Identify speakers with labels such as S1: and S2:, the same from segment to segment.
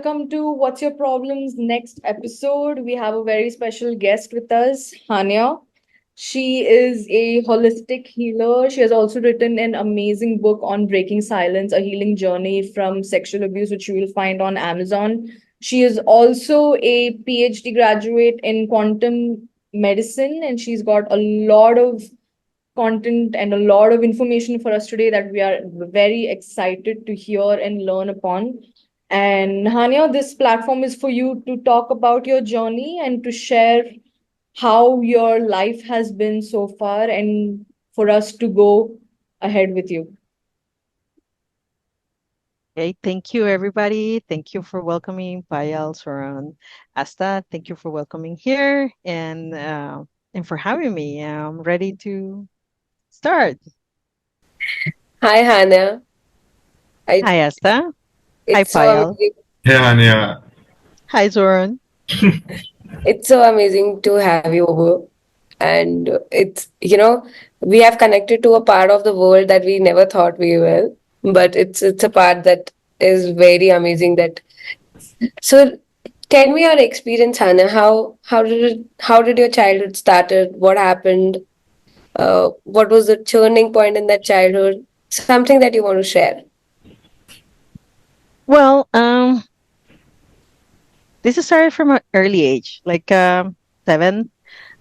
S1: welcome to What's Your Problems next episode. We have a very special guest with us, Hannia. She is a holistic healer. She has also written an amazing book on breaking silence, a healing journey from sexual abuse, which you will find on Amazon. She is also a PhD graduate in quantum medicine, and she's got a lot of content and a lot of information for us today that we are very excited to hear and learn upon. And Hania, this platform is for you to talk about your journey and to share how your life has been so far and for us to go ahead with you.
S2: Okay, thank you everybody. Thank you for welcoming Payal, Soran, Asta. Thank you for welcoming here and for having me. I'm ready to start.
S3: Hi, Hannah. I
S2: Hi Asta. Hi
S3: it's so
S2: Payal.
S3: amazing.
S4: Hey, Hannia.
S2: Hi Soran.
S3: It's so amazing to have you over. And we have connected to a part of the world that we never thought we will. But it's a part that is very amazing. So tell me your experience, Hannah. How did your childhood started? What happened? What was the turning point in that childhood? Something that you want to share.
S2: Well, this is started from an early age, like 7.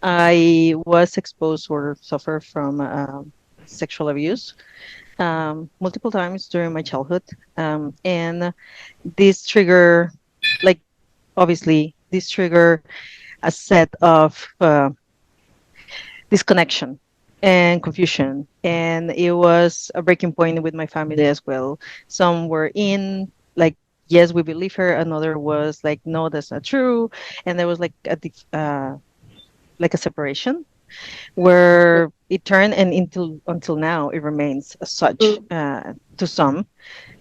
S2: I was exposed or suffered from sexual abuse multiple times during my childhood, and this trigger, like obviously, this trigger a set of disconnection and confusion. And it was a breaking point with my family as well. Some were in, like, yes, we believe her. Another was like, no, that's not true. And there was like like a separation where it turned, and until now it remains as such
S3: Mm.
S2: to some.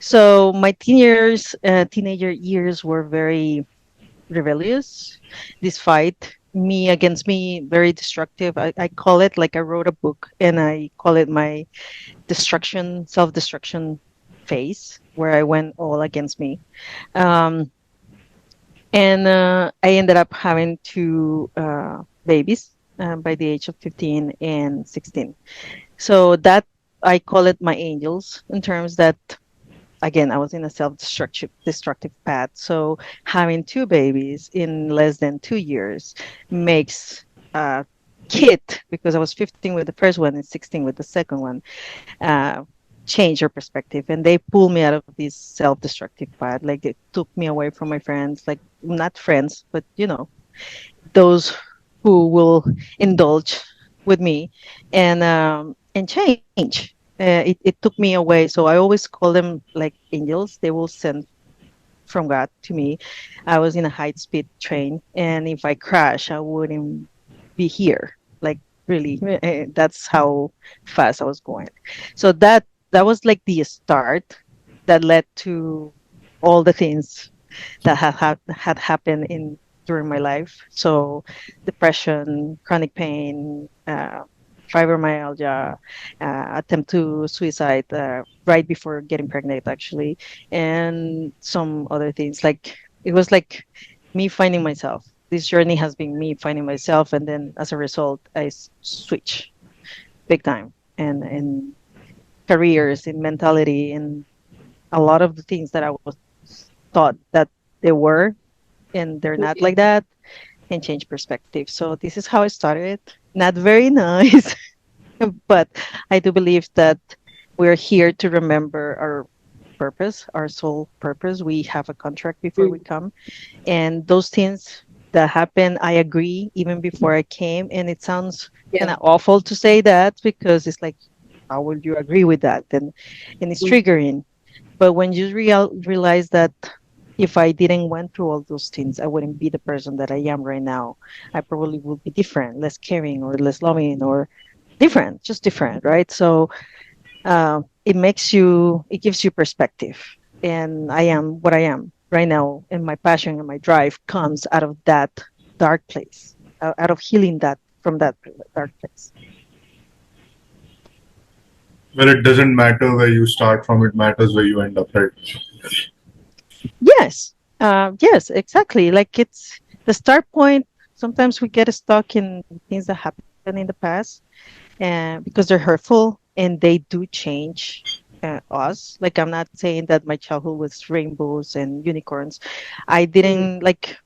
S2: So my teenager years were very rebellious. This fight, me against me, very destructive. I call it, like, I wrote a book and I call it my self-destruction phase, where I went all against me. Um, and I ended up having two babies by the age of 15 and 16. So that, I call it my angels, in terms that, again, I was in a destructive path. So having two babies in less than 2 years makes a kid, because I was 15 with the first one and 16 with the second one, uh, change your perspective. And they pulled me out of this self-destructive path. Like, it took me away from my friends, like, not friends, but those who will indulge with me and change. It took me away. So I always call them like angels. They will send from God to me. I was in a high speed train, and if I crash, I wouldn't be here. Like, really, that's how fast I was going. So that was like the start that led to all the things that had happened in during my life. So depression, chronic pain, fibromyalgia, attempt to suicide right before getting pregnant, actually, and some other things. Like, it was like me finding myself. This journey has been me finding myself, and then as a result, I switch big time, and careers, in mentality, and a lot of the things that I was thought that they were, and they're not like that, and change perspective. So this is how I started. Not very nice, but I do believe that we're here to remember our purpose, our soul purpose. We have a contract before we
S3: Mm.
S2: come. And those things that happen, I agree, even before I came. And it sounds kind
S3: Yeah.
S2: of awful to say that, because it's like, how will you agree with that? And it's
S3: Mm.
S2: triggering. But when you realize that if I didn't went through all those things, I wouldn't be the person that I am right now. I probably would be different, less caring or less loving, or different, just different, right? So it gives you perspective. And I am what I am right now. And my passion and my drive comes out of that dark place, out of healing that from that dark place.
S4: Well, it doesn't matter where you start from, it matters where you end up, right?
S2: Yes, Yes, exactly. Like it's the start point. Sometimes we get stuck in things that happened in the past, and because they're hurtful and they do change us. Like I'm not saying that my childhood was rainbows and unicorns. I
S3: Mm.
S2: didn't like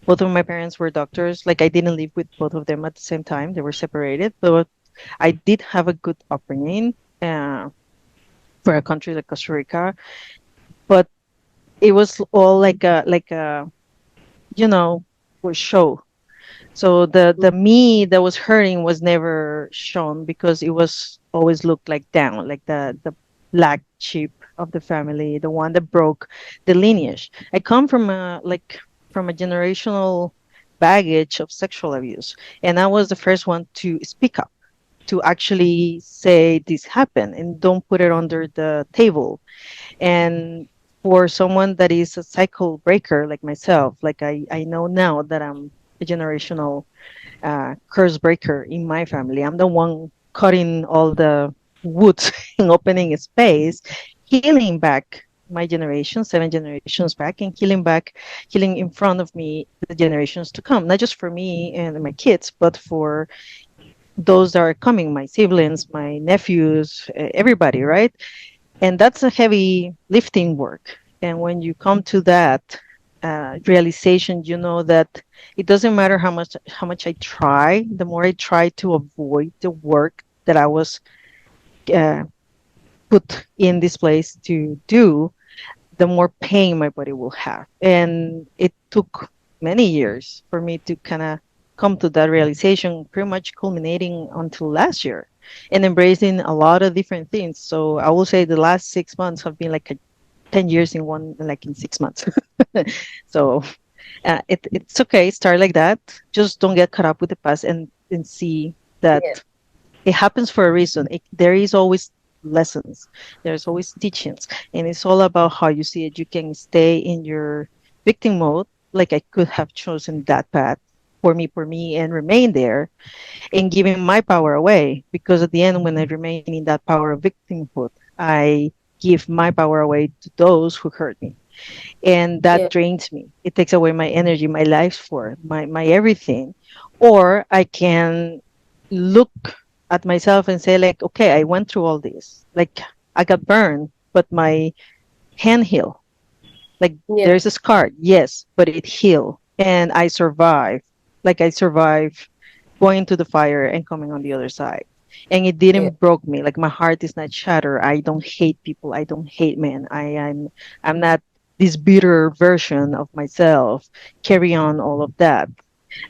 S2: both of my parents were doctors. Like I didn't live with both of them at the same time. They were separated, but I did have a good upbringing for a country like Costa Rica. But it was all like a you know for show. So the me that was hurting was never shown because it was always looked like down, like the black sheep of the family, the one that broke the lineage. I come from a generational baggage of sexual abuse, and I was the first one to speak up, to actually say this happened and don't put it under the table. And for someone that is a cycle breaker like myself, like I know now that I'm a generational curse breaker in my family. I'm the one cutting all the wood and opening a space, healing back my generation, 7 generations back, and healing in front of me the generations to come, not just for me and my kids, but for those that are coming, my siblings, my nephews, everybody, right? And that's a heavy lifting work. And when you come to that realization, you know that it doesn't matter how much I try. The more I try to avoid the work that I was uh, put in this place to do, the more pain my body will have. And it took many years for me to kind of come to that realization, pretty much culminating until last year and embracing a lot of different things. So I will say the last 6 months have been like 10 years in one, like in 6 months. So it's okay. Start like that. Just don't get caught up with the past and see that
S3: Yeah.
S2: it happens for a reason. There is always lessons. There's always teachings, and it's all about how you see it. You can stay in your victim mode, like I could have chosen that path for me, and remain there and giving my power away. Because at the end, when I remain in that power of victimhood, I give my power away to those who hurt me, and that
S3: Yeah.
S2: drains me. It takes away my energy, my life force, my everything. Or I can look at myself and say, like, okay, I went through all this. Like I got burned, but my hand healed. Like
S3: Yeah.
S2: there's a scar, yes, but it healed, and I survived. Like I survived going to the fire and coming on the other side. And it
S3: Yeah.
S2: didn't broke me. Like my heart is not shattered. I don't hate people. I don't hate men. I'm not this bitter version of myself. Carry on all of that.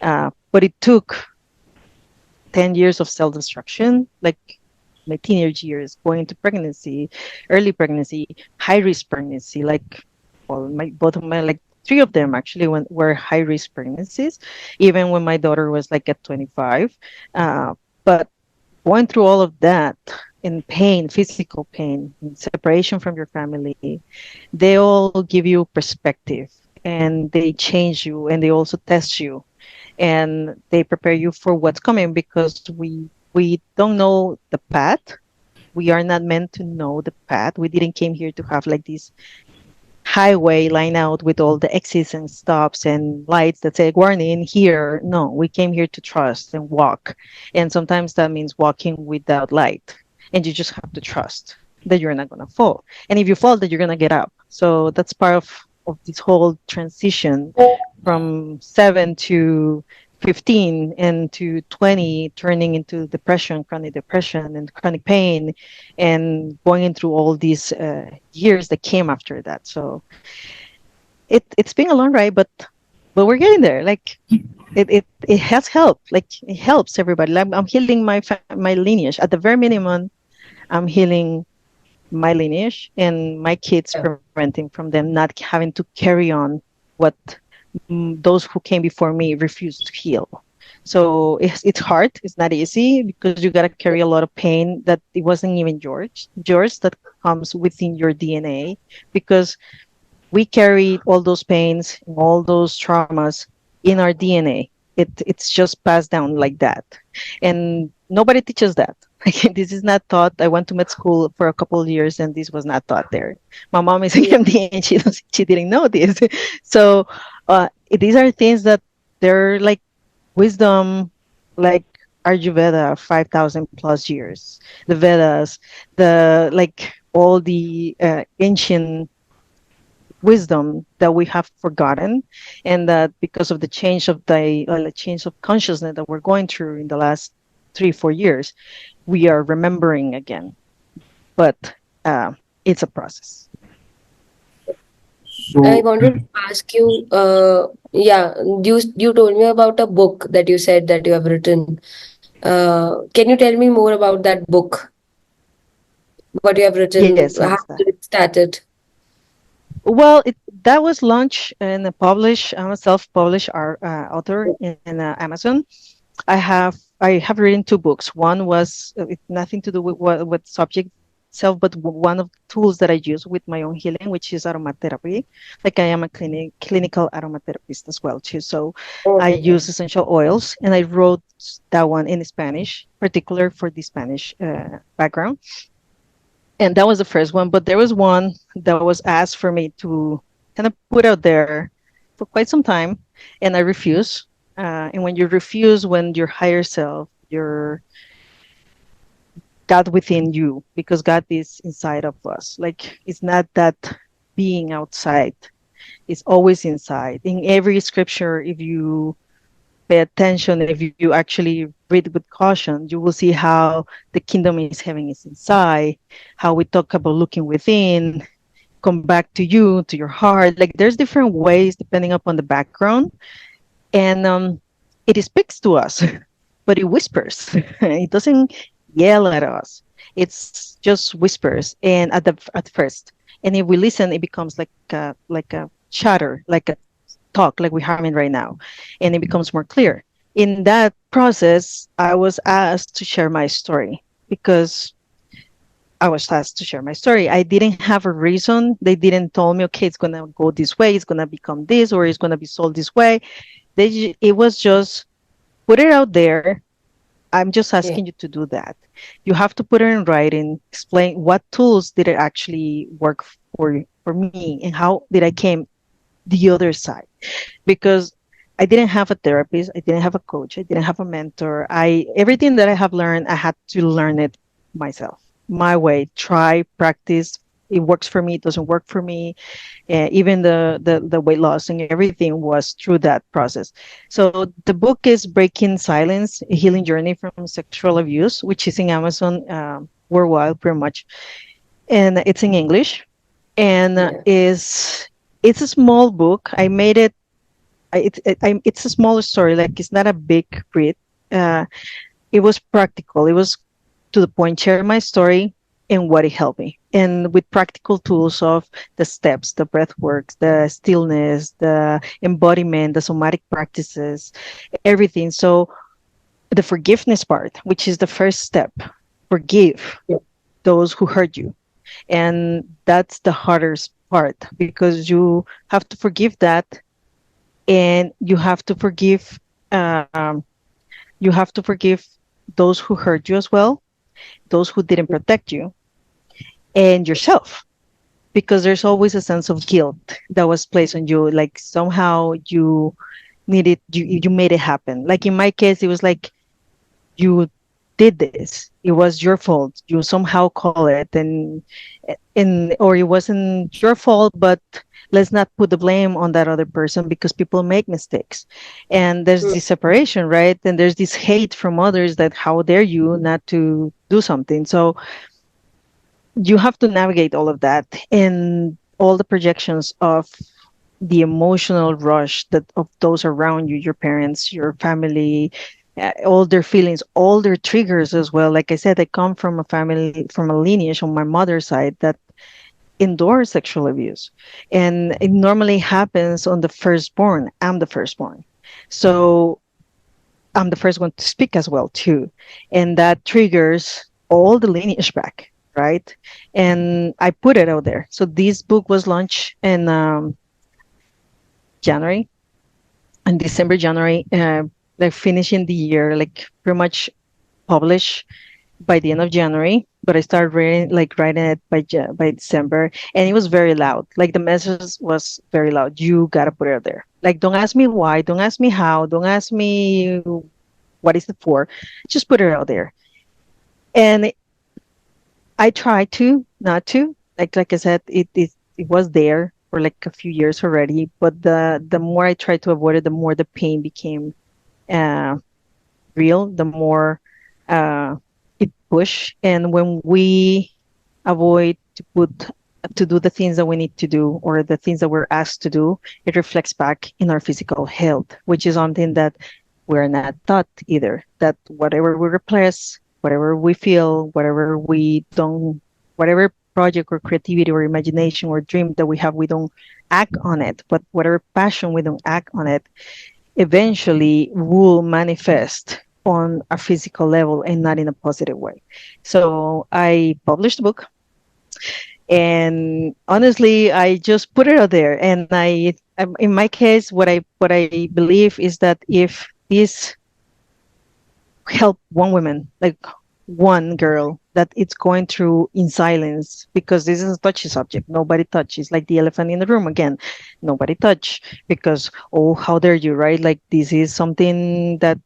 S2: But it took 10 years of self-destruction, like my teenage years, going into pregnancy, early pregnancy, high risk pregnancy, like well, my both of my like three of them actually were high risk pregnancies, even when my daughter was like at 25. But going through all of that in pain, physical pain, in separation from your family, they all give you perspective and they change you and they also test you and they prepare you for what's coming because we don't know the path. We are not meant to know the path. We didn't came here to have like this highway line out with all the exits and stops and lights that say warning here. No, we came here to trust and walk. And sometimes that means walking without light. And you just have to trust that you're not going to fall. And if you fall, that you're going to get up. So that's part of this whole transition from 7 to 15 and to 20, turning into depression, chronic depression, and chronic pain, and going through all these years that came after that. So it's been a long ride, but we're getting there. Like it has helped. Like it helps everybody. Like, I'm healing my lineage. At the very minimum, I'm healing my lineage and my kids,
S3: Yeah.
S2: preventing from them not having to carry on what those who came before me refused to heal. So it's hard. It's not easy because you got to carry a lot of pain that it wasn't even yours that comes within your DNA because we carry all those pains and all those traumas in our DNA. It's just passed down like that, and nobody teaches that. This is not taught. I went to med school for a couple of years, and this was not taught there. My mom is an
S3: Yeah.
S2: MD, and she didn't know this. So these are things that they're like wisdom, like Ayurveda, 5,000 plus years, the Vedas, the like all the ancient wisdom that we have forgotten, and that because of the change of the change of consciousness that we're going through in the last 3 4 years, we are remembering again. But uh, it's a process.
S3: I
S4: So,
S3: wanted to ask you, yeah, you told me about a book that you said that you have written. Can you tell me more about that book? What you have written?
S2: Yes,
S3: How
S2: Amistad.
S3: did it started?
S2: Well, that was launched and published. I'm a self-published author in Amazon. I have written two books. One was nothing to do with subject itself, but one of the tools that I use with my own healing, which is aromatherapy. Like I am a clinical aromatherapist as well too. So I use
S3: Oh,
S2: essential oils, and I wrote that one in Spanish, particular for the Spanish background. And that was the first one. But there was one that was asked for me to kind of put out there for quite some time, and I refuse. And when you refuse, when your higher self, your God within you, because God is inside of us, like it's not that being outside, it's always inside. In every scripture, if you pay attention, if you actually read with caution, you will see how the kingdom is heaven is inside, how we talk about looking within, come back to you, to your heart. Like there's different ways depending upon the background. And it speaks to us, but it whispers. It doesn't yell at us. It's just whispers, and at first, and if we listen, it becomes like a chatter, like a talk, like we're having right now, and it becomes more clear. In that process, I was asked to share my story because I was asked to share my story. I didn't have a reason. They didn't tell me, okay, it's gonna go this way, it's gonna become this, or it's gonna be sold this way. It was just put it out there. I'm just
S3: yeah.
S2: asking you to do that. You have to put it in writing, explain what tools did it actually work for me, and how did I came the other side. Because I didn't have a therapist, I didn't have a coach, I didn't have a mentor. I Everything that I have learned, I had to learn it myself, my way. Try, practice. It works for me. It doesn't work for me. Even the weight loss and everything was through that process. So the book is Breaking Silence: A Healing Journey from Sexual Abuse, which is in Amazon worldwide, pretty much, and it's in English. And
S3: Yeah.
S2: is it's a small book. I made it. It's a smaller story. Like it's not a big read. Uh, it was practical. It was to the point. Share my story and what it helped me, and with practical tools of the steps, the breath works, the stillness, the embodiment, the somatic practices, everything. So the forgiveness part, which is the first step, forgive
S3: Yeah.
S2: those who hurt you, and that's the hardest part because you have to forgive that, and um, you have to forgive those who hurt you as well, those who didn't protect you, and yourself, because there's always a sense of guilt that was placed on you, like somehow you made it happen. Like in my case, it was like you did this, it was your fault, you somehow call it, and or it wasn't your fault, but let's not put the blame on that other person because people make mistakes, and there's
S3: Mm.
S2: this separation, right? And there's this hate from others that how dare you not to do something. So you have to navigate all of that and all the projections of the emotional rush that of those around you, your parents, your family, all their feelings, all their triggers as well. Like I said, I come from a family, from a lineage on my mother's side that endures sexual abuse, and it normally happens on the firstborn. I'm the firstborn, so I'm the first one to speak as well too, and that triggers all the lineage back, right? And I put it out there. So this book was launched in January, in December, January, like finishing the year, like pretty much published. by the end of January, but I started writing it by December, and it was very loud. Like the message was very loud. You gotta put it out there. Like, don't ask me why, don't ask me how, don't ask me what is it for. Just put it out there. And I tried to not to. Like I said, it was there for like a few years already. But the more I tried to avoid it, the more the pain became uh, real. The more uh, it push. And when we avoid to do the things that we need to do or the things that we're asked to do, it reflects back in our physical health, which is something that we're not taught either. That whatever we repress, whatever we feel, whatever we don't, whatever project or creativity or imagination or dream that we have, we don't act on it. But whatever passion we don't act on it, eventually will manifest on a physical level and not in a positive way. So I published the book, and honestly, I just put it out there. And in my case, what I believe is that if this help one woman, like one girl that it's going through in silence, because this is a touchy subject. Nobody touches, like the elephant in the room again. Nobody touch because, oh, how dare you, right? Like this is something that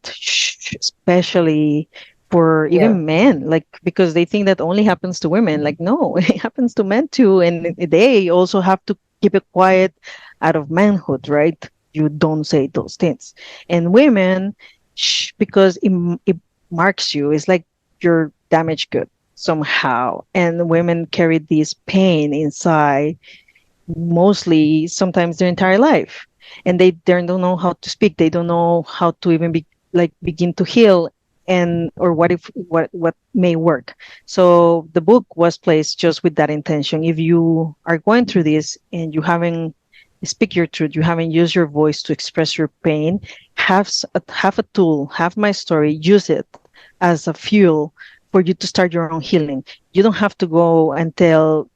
S2: especially for
S3: Yeah.
S2: even men, like because they think that only happens to women. Like no, it happens to men too, and they also have to keep it quiet out of manhood, right? You don't say those things. And women, because it marks you. It's like you're damaged good somehow. And women carry this pain inside mostly sometimes their entire life. And they don't know how to speak. They don't know how to even begin to heal and or what may work. So the book was placed just with that intention. If you are going through this and you haven't speak your truth, you haven't used your voice to express your pain, have a tool, have my story, use it as a fuel for you to start your own healing. You don't have to go and tell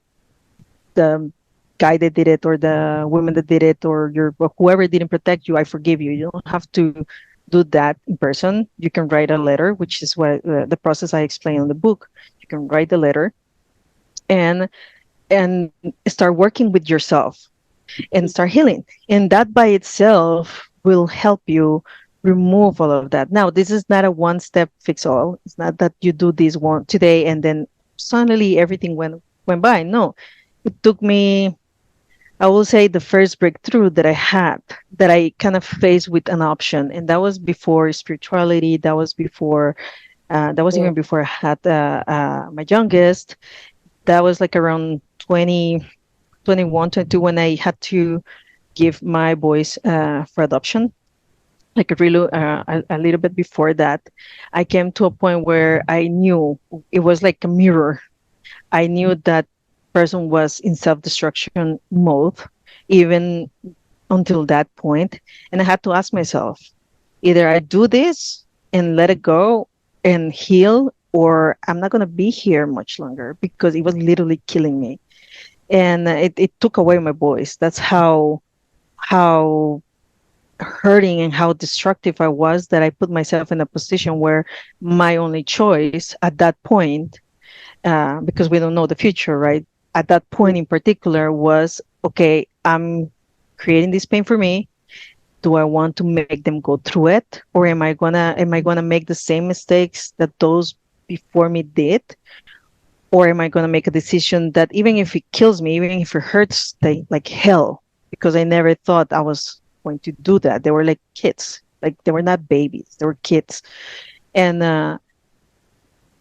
S2: the guy that did it or the woman that did it or whoever didn't protect you, I forgive you. You don't have to do that in person. You can write a letter, which is what the process I explain in the book. You can write the letter and and start working with yourself and start healing. And that by itself will help you remove all of that. Now, this is not a one step fix all. It's not that you do this one today and then suddenly everything went by. No, it took me, I will say, the first breakthrough that I had, that I kind of faced with an option. And that was before spirituality. That was
S3: Yeah.
S2: even before I had my youngest. That was like around 20, 21, 22 when I had to give my boys for adoption. Like a little bit before that, I came to a point where I knew it was like a mirror. I knew that person was in self-destruction mode, even until that point. And I had to ask myself, either I do this and let it go and heal, or I'm not going to be here much longer because it was literally killing me. And it took away my voice. That's how hurting and how destructive I was, that I put myself in a position where my only choice at that point, because we don't know the future, right? At that point in particular was, okay, I'm creating this pain for me. Do I want to make them go through it, or am I gonna make the same mistakes that those before me did, or am I gonna make a decision that even if it kills me, even if it hurts like hell, because I never thought I was going to do that. They were like kids, like they were not babies, they were kids, and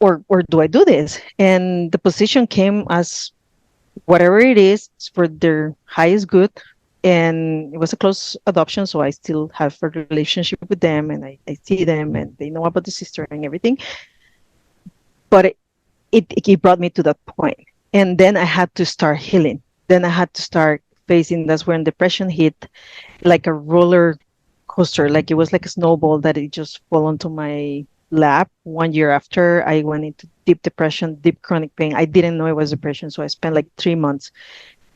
S2: or do I do this? And the position came as whatever it is, it's for their highest good. And it was a close adoption, so I still have a relationship with them, and I see them, and they know about the sister and everything. But it brought me to that point, and then I had to start healing. Then I had to start facing. That's when depression hit, like a roller coaster. Like it was like a snowball that it just fell onto my lap. 1 year after, I went into deep depression, deep chronic pain. I didn't know it was depression, so I spent like 3 months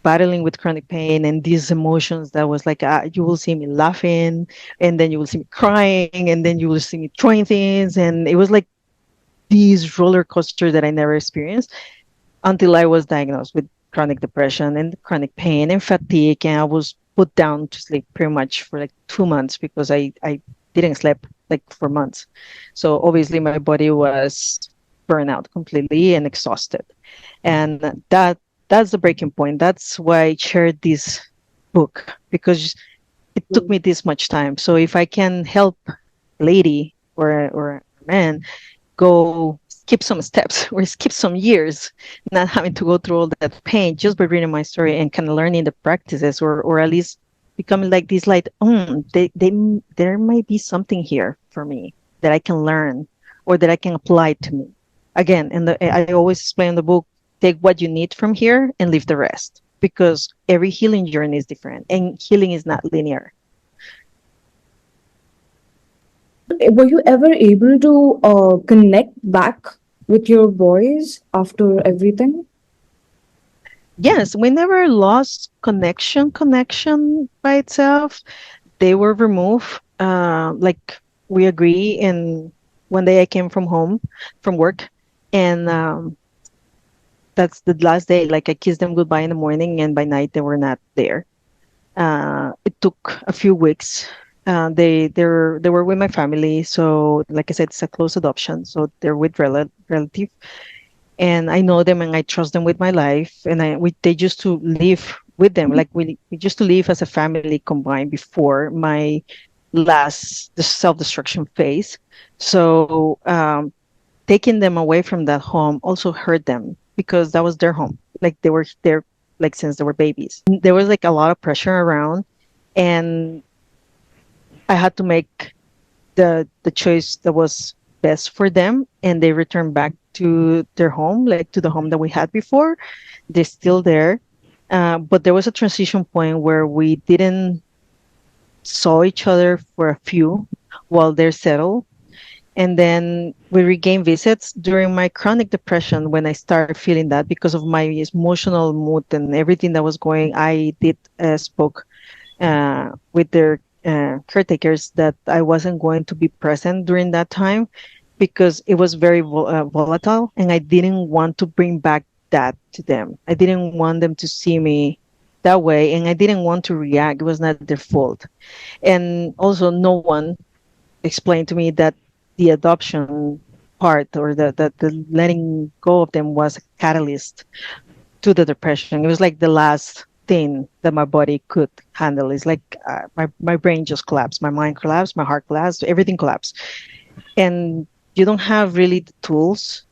S2: battling with chronic pain and these emotions. That was like, you will see me laughing, and then you will see me crying, and then you will see me throwing things, and it was like this roller coaster that I never experienced until I was diagnosed with chronic depression and chronic pain and fatigue. And I was put down to sleep pretty much for like 2 months because I didn't sleep like for months. So obviously my body was burned out completely and exhausted. And that's the breaking point. That's why I shared this book because it took me this much time. So if I can help a lady or a man go skip some steps or skip some years, not having to go through all that pain just by reading my story and kind of learning the practices or at least becoming like this like, there might be something here for me that I can learn or that I can apply to me. Again, and I always explain in the book, take what you need from here and leave the rest because every healing journey is different and healing is not linear.
S1: Were you ever able to connect back with your boys after everything?
S2: Yes, we never lost connection by itself. They were removed. Like we agree. And one day I came from home, from work, and that's the last day. Like I kissed them goodbye in the morning, and by night they were not there. It took a few weeks. They were with my family, so like I said, it's a close adoption. So they're with relative, and I know them and I trust them with my life. And they used to live with them, like we used to live as a family combined before my the self-destruction phase. So taking them away from that home also hurt them because that was their home. Like they were there like since they were babies. There was like a lot of pressure around, and I had to make the choice that was best for them, and they returned back to their home, like to the home that we had before. They're still there, but there was a transition point where we didn't saw each other for a few while they're settled, and then we regained visits during my chronic depression when I started feeling that because of my emotional mood and everything that was going. I did spoke with their caretakers that I wasn't going to be present during that time because it was very volatile, and I didn't want to bring back that to them. I didn't want them to see me that way, and I didn't want to react. It was not their fault. And also, no one explained to me that the adoption part or the letting go of them was a catalyst to the depression. It was like the last thing that my body could handle. It's like my brain just collapsed, my mind collapsed, my heart collapsed, everything collapsed. And you don't have really the tools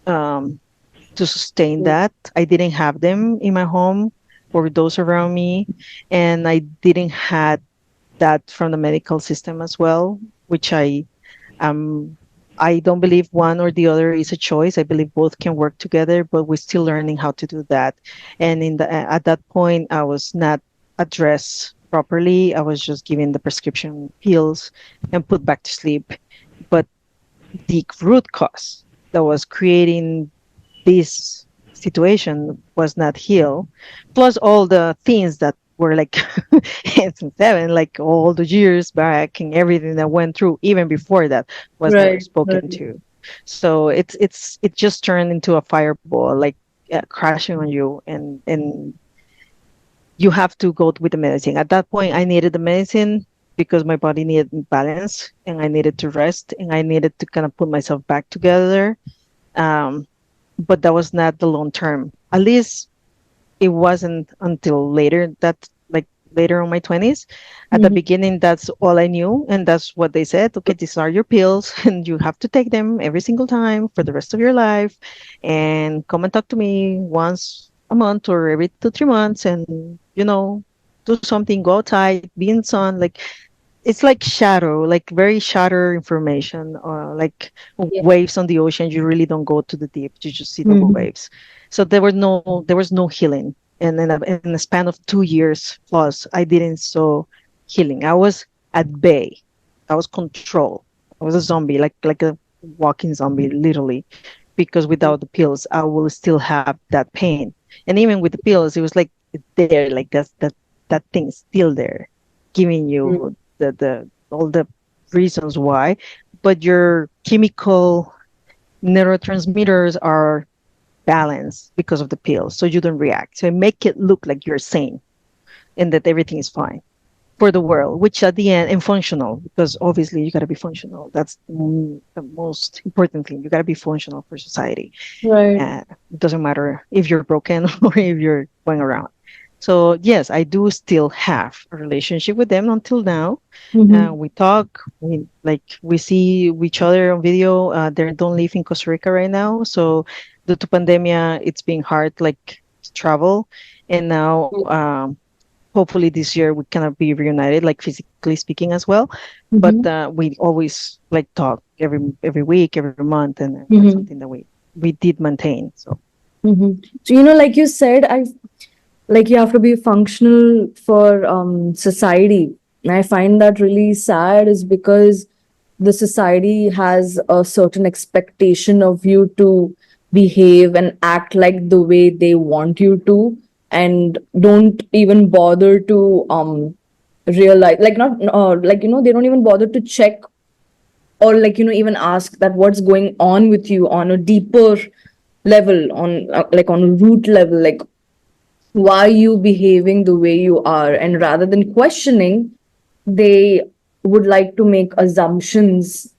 S2: to sustain that. I didn't have them in my home or those around me, and I didn't have that from the medical system as well, which um I don't believe one or the other is a choice. I believe both can work together, but we're still learning how to do that. And at that point, I was not addressed properly. I was just given the prescription pills and put back to sleep. But the root cause that was creating this situation was not healed. Plus all the things that were like 8 and 7, like all the years back and everything that went through even before that was never
S1: Right,
S2: spoken
S1: right.
S2: to. So it just turned into a fireball, like crashing on you, and you have to go with the medicine. At that point, I needed the medicine because my body needed balance and I needed to rest and I needed to kind of put myself back together. Um, but that was not the long term. At least it wasn't until later that like later on my 20s. At the
S1: Mhm.
S2: beginning, that's all I knew, and that's what they said. Okay, these are your pills, and you have to take them every single time for the rest of your life. And come and talk to me once a month or every 2 3 months, and do something, go outside, be in the sun. Like it's like shadow, like very shadow information, or like
S1: Yeah.
S2: waves on the ocean. You really don't go to the deep; you just see the
S1: Mhm.
S2: waves. So there was no healing, and in a span of 2 years plus, I didn't saw healing. I was at bay. I was controlled. I was a zombie, like a walking zombie, literally. Because without the pills, I will still have that pain. And even with the pills, it was like there, like that thing still there, giving you the all the reasons why, but your chemical neurotransmitters are balanced because of the pill, so you don't react. So make it look like you're sane and that everything is fine for the world, which at the end, and functional, because obviously you got to be functional. That's the most important thing. You got to be functional for society.
S1: Right.
S2: It doesn't matter if you're broken or if you're going around. So yes, I do still have a relationship with them until now.
S1: Mm-hmm.
S2: We talk, we see each other on video. They don't live in Costa Rica right now, so due to pandemia, it's been hard to travel. And now, hopefully this year we cannot be reunited, like physically speaking as well. But
S1: Mm-hmm.
S2: we always talk every week, every month, and that's
S1: Mm-hmm.
S2: something that we did maintain. So.
S1: Mm-hmm. So, like you said, you have to be functional for society. And I find that really sad is because the society has a certain expectation of you to behave and act like the way they want you to, and don't even bother to realize, like, not they don't even bother to check, or even ask that what's going on with you on a deeper level, on on a root level, like why are you behaving the way you are. And rather than questioning, they would like to make assumptions,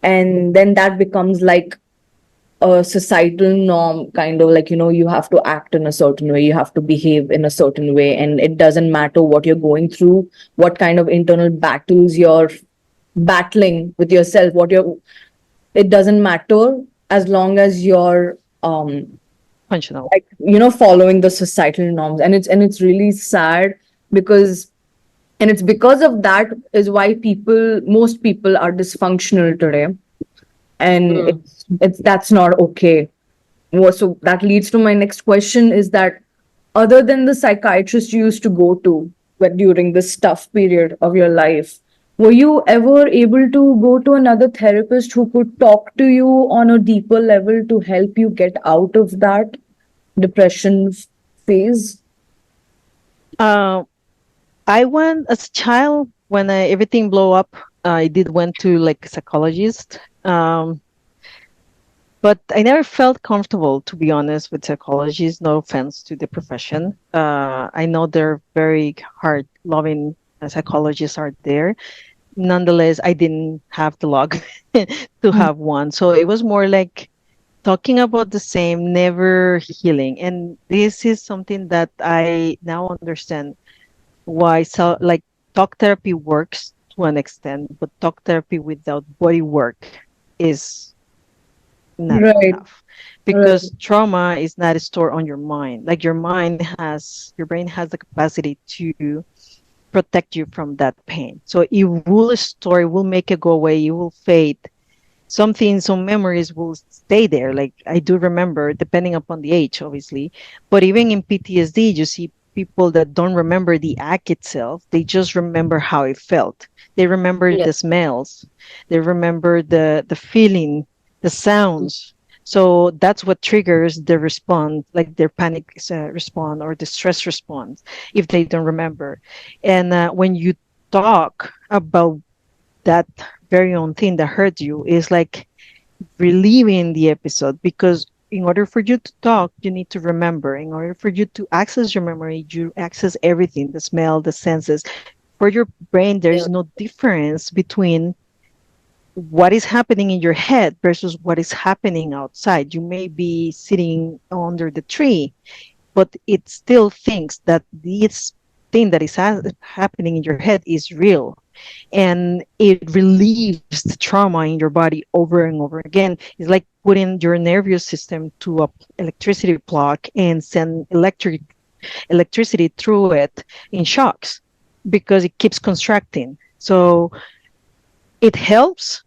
S1: and then that becomes like a societal norm, kind of like, you have to act in a certain way, you have to behave in a certain way, and it doesn't matter what you're going through, what kind of internal battles you're battling with yourself, it doesn't matter, as long as you're
S2: Functional.
S1: like, following the societal norms. And it's really sad, because and it's because of that is why most people are dysfunctional today. And
S3: Mm.
S1: it's that's not okay. So that leads to my next question, is that other than the psychiatrist you used to go to during this tough period of your life, were you ever able to go to another therapist who could talk to you on a deeper level to help you get out of that depression phase?
S2: Uh, I went as a child when everything blew up. I did went to like a psychologist, but I never felt comfortable, to be honest, with psychologists. No offense to the profession. I know they're very hard, loving psychologists are there. Nonetheless, I didn't have the luck to have one, so it was more like talking about the same, never healing. And this is something that I now understand why talk therapy works to an extent, but talk therapy without body work is not
S1: Right,
S2: enough,
S1: right.
S2: because trauma is not stored on your mind. Like your brain has the capacity to protect you from that pain. So it will store, it will make it go away, it will fade. Some memories will stay there. Like I do remember, depending upon the age, obviously. But even in PTSD, you see people that don't remember the act itself. They just remember how it felt. They remember
S3: Yeah.
S2: the smells. They remember the feeling, the sounds. So that's what triggers the response, like their panic response or the stress response, if they don't remember. And when you talk about that very own thing that hurt you, is like reliving the episode, because in order for you to talk, you need to remember. In order for you to access your memory, you access everything, the smell, the senses. For your brain, there
S3: Yeah.
S2: is no difference between what is happening in your head versus what is happening outside. You may be sitting under the tree, but it still thinks that this thing that is happening in your head is real, and it relieves the trauma in your body over and over again. It's like putting your nervous system to a electricity plug and send electricity through it in shocks, because it keeps contracting. So it helps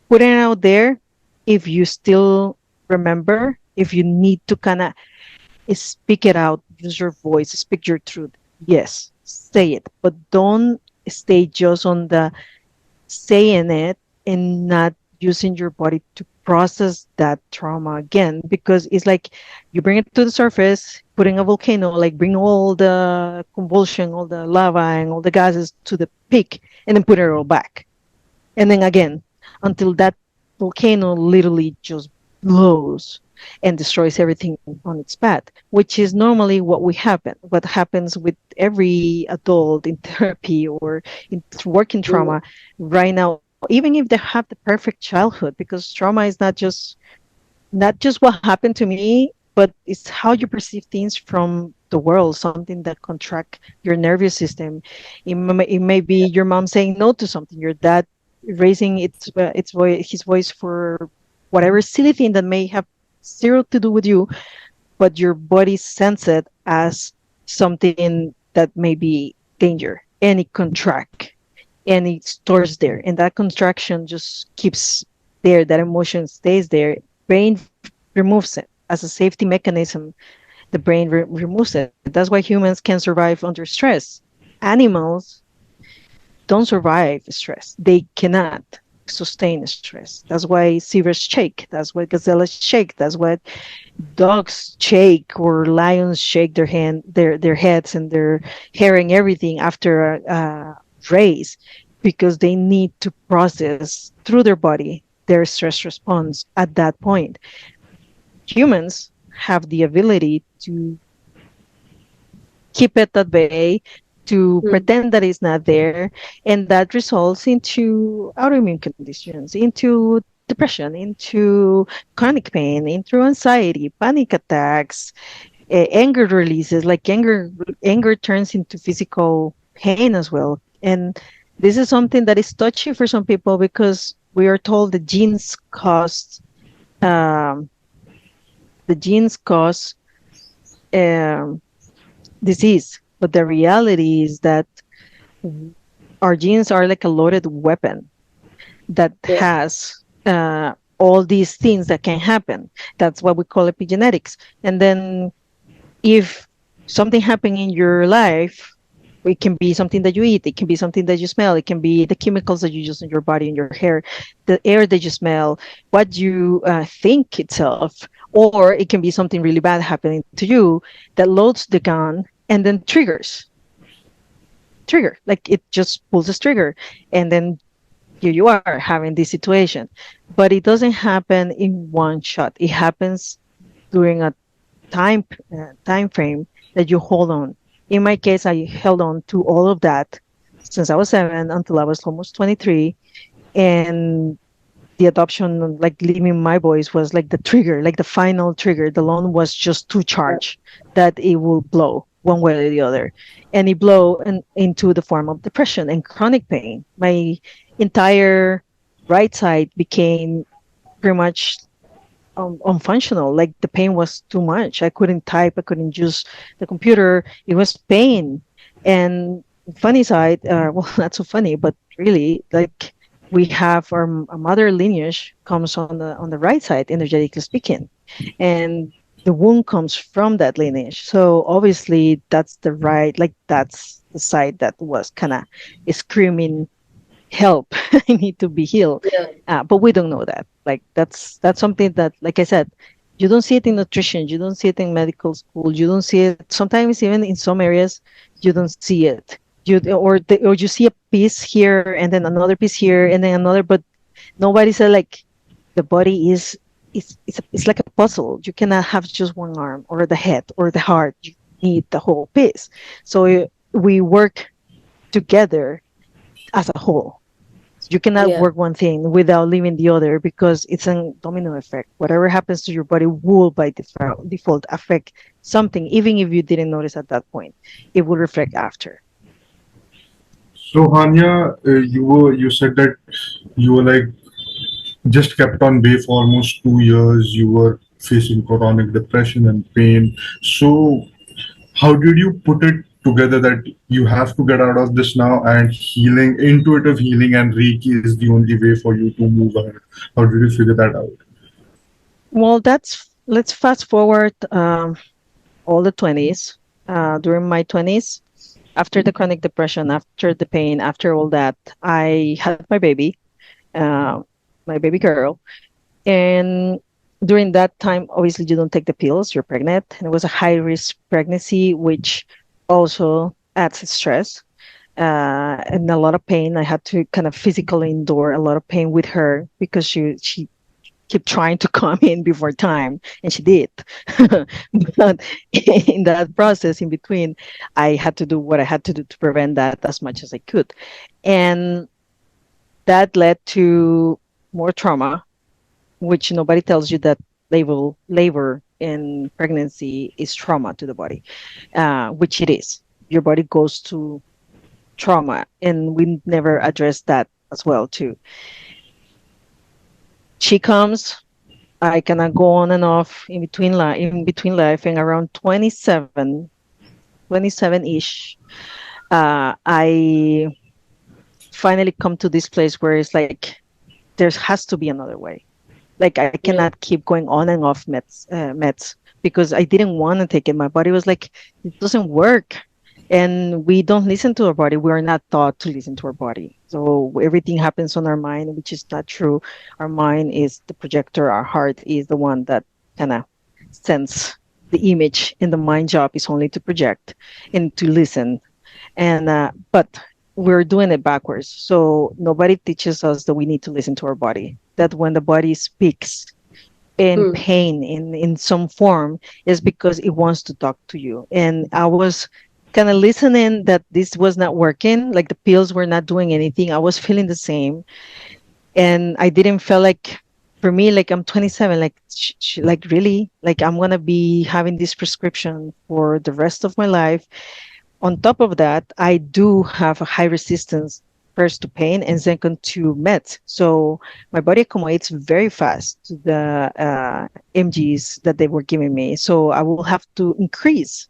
S2: putting it out there. If you still remember, if you need to kind of speak it out, use your voice, speak your truth, yes, say it, but don't stay just on the saying it and not using your body to process that trauma again, because it's like you bring it to the surface, putting a volcano, like bring all the convulsion, all the lava and all the gases to the peak, and then put it all back, and then again, until that volcano literally just blows and destroys everything on its path, which is normally what happens with every adult in therapy or in working trauma right now, even if they have the perfect childhood, because trauma is not just what happened to me, but it's how you perceive things from the world, something that contract your nervous system. It may be your mom saying no to something, your dad raising his voice for whatever silly thing that may have zero to do with you, but your body senses it as something that may be danger, and it contract and it stores there, and that contraction just keeps there. That emotion stays there. Brain removes it as a safety mechanism. The brain removes it. That's why humans can survive under stress. Animals don't survive stress. They cannot sustain stress. That's why zebras shake. That's why gazelles shake. That's why dogs shake or lions shake their heads and their hair and everything after a race, because they need to process through their body their stress response at that point. Humans have the ability to keep it at bay, to pretend that it's not there, and that results into autoimmune conditions, into depression, into chronic pain, into anxiety, panic attacks, anger releases. Like anger turns into physical pain as well. And this is something that is touchy for some people, because we are told um, the genes cause um, disease, but the reality is that our genes are like a loaded weapon that has all these things that can happen. That's what we call epigenetics. And then if something happened in your life, it can be something that you eat, it can be something that you smell, it can be the chemicals that you use in your body, in your hair, the air that you smell, what you think itself, or it can be something really bad happening to you that loads the gun and then trigger, like it just pulls this trigger, and then here you are having this situation. But it doesn't happen in one shot. It happens during a time frame that you hold on. In my case, I held on to all of that since I was 7 until I was almost 23. And the adoption, like leaving my boys, was like the trigger, like the final trigger. The loan was just too charged that it will blow one way or the other. And it blew into the form of depression and chronic pain. My entire right side became pretty much unfunctional. Like the pain was too much. I couldn't type. I couldn't use the computer. It was pain. And funny side, well, not so funny, but really, like we have our mother lineage comes on the right side, energetically speaking, and the wound comes from that lineage. So obviously, that's the right, like that's the side that was kind of screaming help. I need to be healed. But we don't know that. Like that's something that, like I said, you don't see it in nutrition, you don't see it in medical school, you don't see it sometimes even in some areas. You don't see it. Or you see a piece here and then another piece here and then another, but nobody said like the body is it's like a puzzle. You cannot have just one arm or the head or the heart. You need the whole piece. So we work together as a whole. You cannot work one thing without leaving the other, because it's a domino effect. Whatever happens to your body will by default affect something, even if you didn't notice at that point. It will reflect after.
S4: So Hanya, you said that you were like just kept on bay for almost 2 years. You were facing chronic depression and pain. So how did you put it together that you have to get out of this now, and healing, intuitive healing and Reiki is the only way for you to move ahead? How did you figure that out?
S2: Well, let's fast forward all the 20s. During my 20s, after the chronic depression, after the pain, after all that, I had uh, my baby girl. And during that time, obviously, you don't take the pills, you're pregnant. And it was a high risk pregnancy, which also adds stress and a lot of pain. I had to kind of physically endure a lot of pain with her, because she keep trying to come in before time, and she did. But in that process, in between, I had to do what I had to do to prevent that as much as I could, and that led to more trauma, which nobody tells you that labor and pregnancy is trauma to the body, which it is. Your body goes to trauma, and we never address that as well too. She comes. I cannot go on and off in between life, and around 27-ish, I finally come to this place where it's like there has to be another way. Like I
S3: Yeah.
S2: cannot keep going on and off meds because I didn't want to take it. My body was like, it doesn't work. And we don't listen to our body. We are not taught to listen to our body. So everything happens on our mind, which is not true. Our mind is the projector. Our heart is the one that kind of sends the image, and the mind job is only to project and to listen. And but we're doing it backwards. So nobody teaches us that we need to listen to our body. That when the body speaks in
S3: Hmm.
S2: pain in some form is because it wants to talk to you. And I was kind of listening that this was not working, like the pills were not doing anything. I was feeling the same, and I didn't feel like, for me, like I'm 27, like like really, like I'm gonna be having this prescription for the rest of my life. On top of that, I do have a high resistance, first to pain and second to meds. So my body accommodates very fast to the mgs that they were giving me. So I will have to increase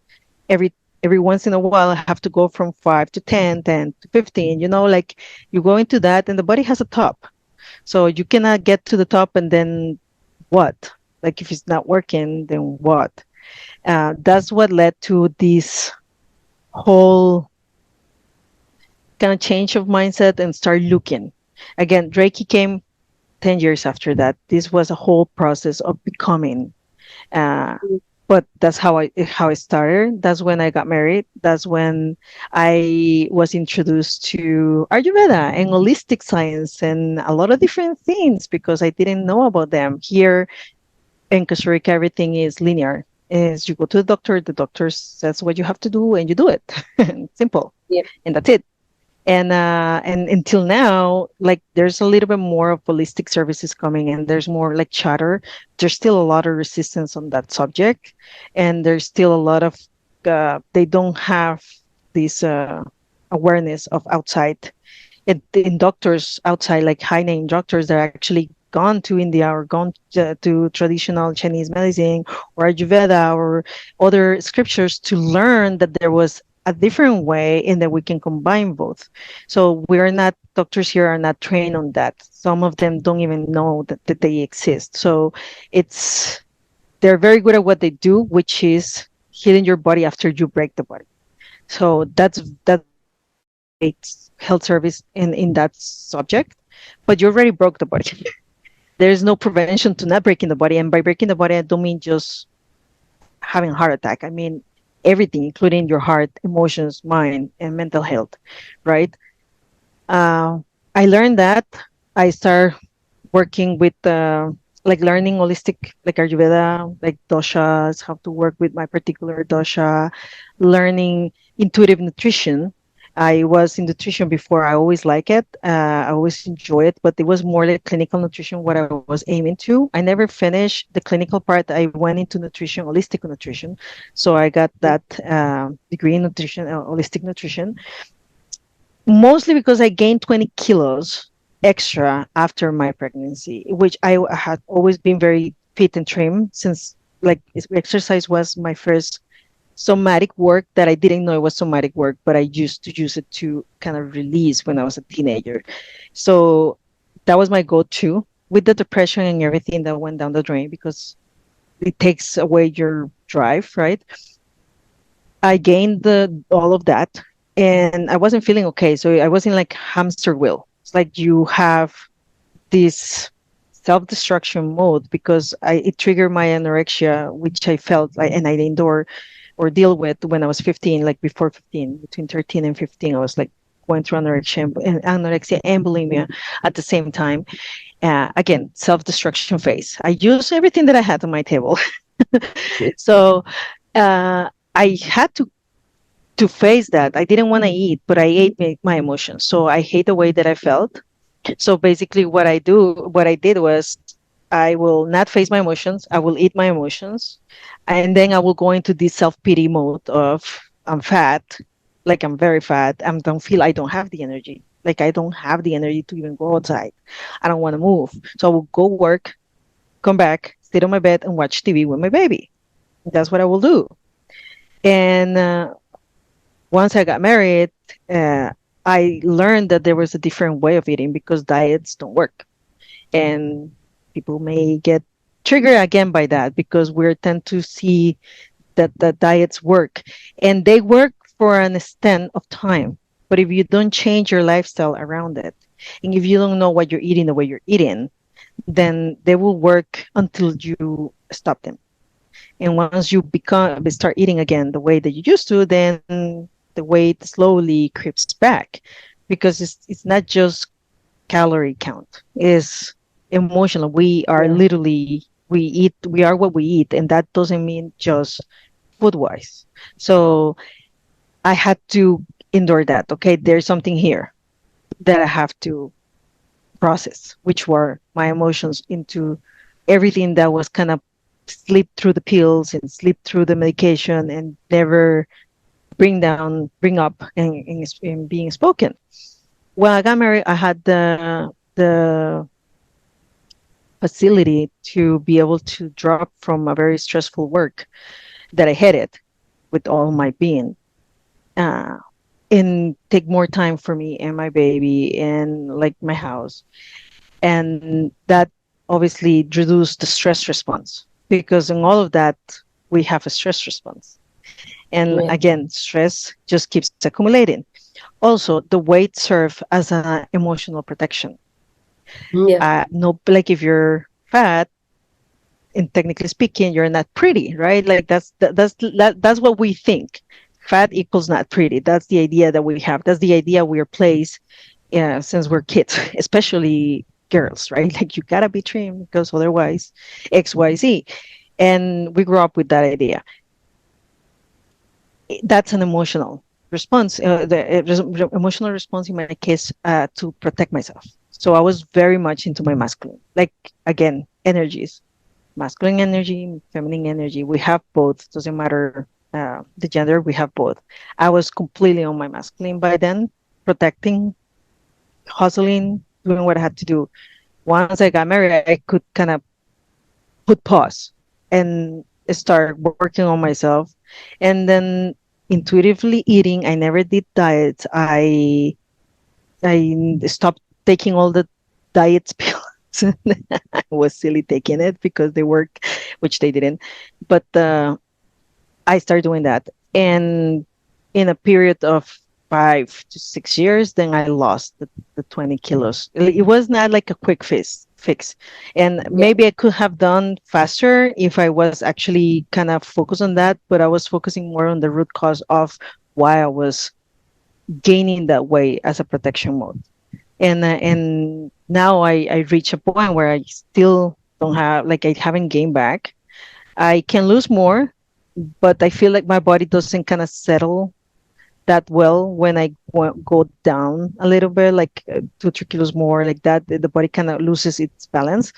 S2: every every once in a while. I have to go from 5 to 10, 10 to 15. Like you go into that, and the body has a top. So you cannot get to the top and then what? Like if it's not working, then what? That's what led to this whole kind of change of mindset and start looking. Again, Reiki came 10 years after that. This was a whole process of becoming. Uh, but that's how I started. That's when I got married. That's when I was introduced to Ayurveda and holistic science and a lot of different things because I didn't know about them. Here in Costa Rica, everything is linear. Is you go to the doctor says what you have to do, and you do it. Simple,
S3: Yeah.
S2: and that's it. And until now, like there's a little bit more of holistic services coming, and there's more like chatter. There's still a lot of resistance on that subject, and there's still a lot of they don't have this awareness of outside. In doctors outside, like high name doctors, that are actually gone to India or gone to traditional Chinese medicine or Ayurveda or other scriptures to learn that there was a different way and that we can combine both. So we're not, doctors here are not trained on that. Some of them don't even know that they exist. So they're very good at what they do, which is healing your body after you break the body. So that's great health service in that subject, but you already broke the body. There's no prevention to not breaking the body. And by breaking the body, I don't mean just having a heart attack. I mean everything, including your heart, emotions, mind, and mental health, right? Uh, I learned that. I started working with like learning holistic, like Ayurveda, like doshas, how to work with my particular dosha, learning intuitive nutrition. I was in nutrition before. I always like it. I always enjoy it, but it was more like clinical nutrition, what I was aiming to. I never finished the clinical part. I went into nutrition, holistic nutrition. So I got that degree in nutrition, holistic nutrition, mostly because I gained 20 kilos extra after my pregnancy, which I had always been very fit and trim since like exercise was my first somatic work that I didn't know it was somatic work, but I used to use it to kind of release when I was a teenager. So that was my go-to with the depression and everything that went down the drain because it takes away your drive, right? I gained all of that and I wasn't feeling okay. So I was in like hamster wheel. It's like you have this self-destruction mode because it triggered my anorexia, which I felt like, and I didn't or deal with when I was 15, like before 15, between 13 and 15, I was like going through anorexia and bulimia at the same time. Again, self-destruction phase. I used everything that I had on my table. So I had to face that. I didn't want to eat, but I ate my emotions. So I hate the way that I felt. So basically, what I did was, I will not face my emotions. I will eat my emotions, and then I will go into this self-pity mode of, I'm fat, like I'm very fat. I don't feel, I don't have the energy. Like I don't have the energy to even go outside. I don't want to move. So I will go work, come back, sit on my bed, and watch TV with my baby. That's what I will do. And once I got married, uh, I learned that there was a different way of eating because diets don't work. And people may get triggered again by that because we tend to see that the diets work, and they work for an extent of time. But if you don't change your lifestyle around it, and if you don't know what you're eating the way you're eating, then they will work until you stop them. And once you start eating again the way that you used to, then the weight slowly creeps back, because it's not just calorie count, is emotional. We are
S3: Yeah.
S2: literally, we are what we eat, and that doesn't mean just food wise. So I had to endure that. Okay, there's something here that I have to process, which were my emotions into everything that was kind of slip through the pills and slip through the medication and never bring up in being spoken. When I got married, I had the facility to be able to drop from a very stressful work that I hated with all my being, uh, and take more time for me and my baby and like my house. And that obviously reduced the stress response, because in all of that, we have a stress response. And
S3: Yeah.
S2: again, stress just keeps accumulating. Also, the weight serve as an emotional protection.
S3: Yeah.
S2: No, like if you're fat, and technically speaking, you're not pretty, right? Like that's what we think. Fat equals not pretty. That's the idea that we have. That's the idea we are placed, since we're kids, especially girls, right? Like you gotta be trim because otherwise, X, Y, Z. And we grew up with that idea. That's an emotional response. Emotional response in my case, to protect myself. So I was very much into my masculine, like again, energies, masculine energy, feminine energy. We have both. Doesn't matter the gender. We have both. I was completely on my masculine by then, protecting, hustling, doing what I had to do. Once I got married, I could kind of put pause and start working on myself. And then intuitively eating. I never did diets. I stopped taking all the diet pills. I was silly taking it because they work, which they didn't. But I started doing that. And in a period of 5 to 6 years, then I lost the 20 kilos. It was not like a quick fix. And
S3: Yeah.
S2: maybe I could have done faster if I was actually kind of focused on that, but I was focusing more on the root cause of why I was gaining that weight as a protection mode. And now I reach a point where I still don't have, like I haven't gained back. I can lose more, but I feel like my body doesn't kind of settle that well when I go down a little bit, like 2 3 kilos more, like that. The body kind of loses its balance.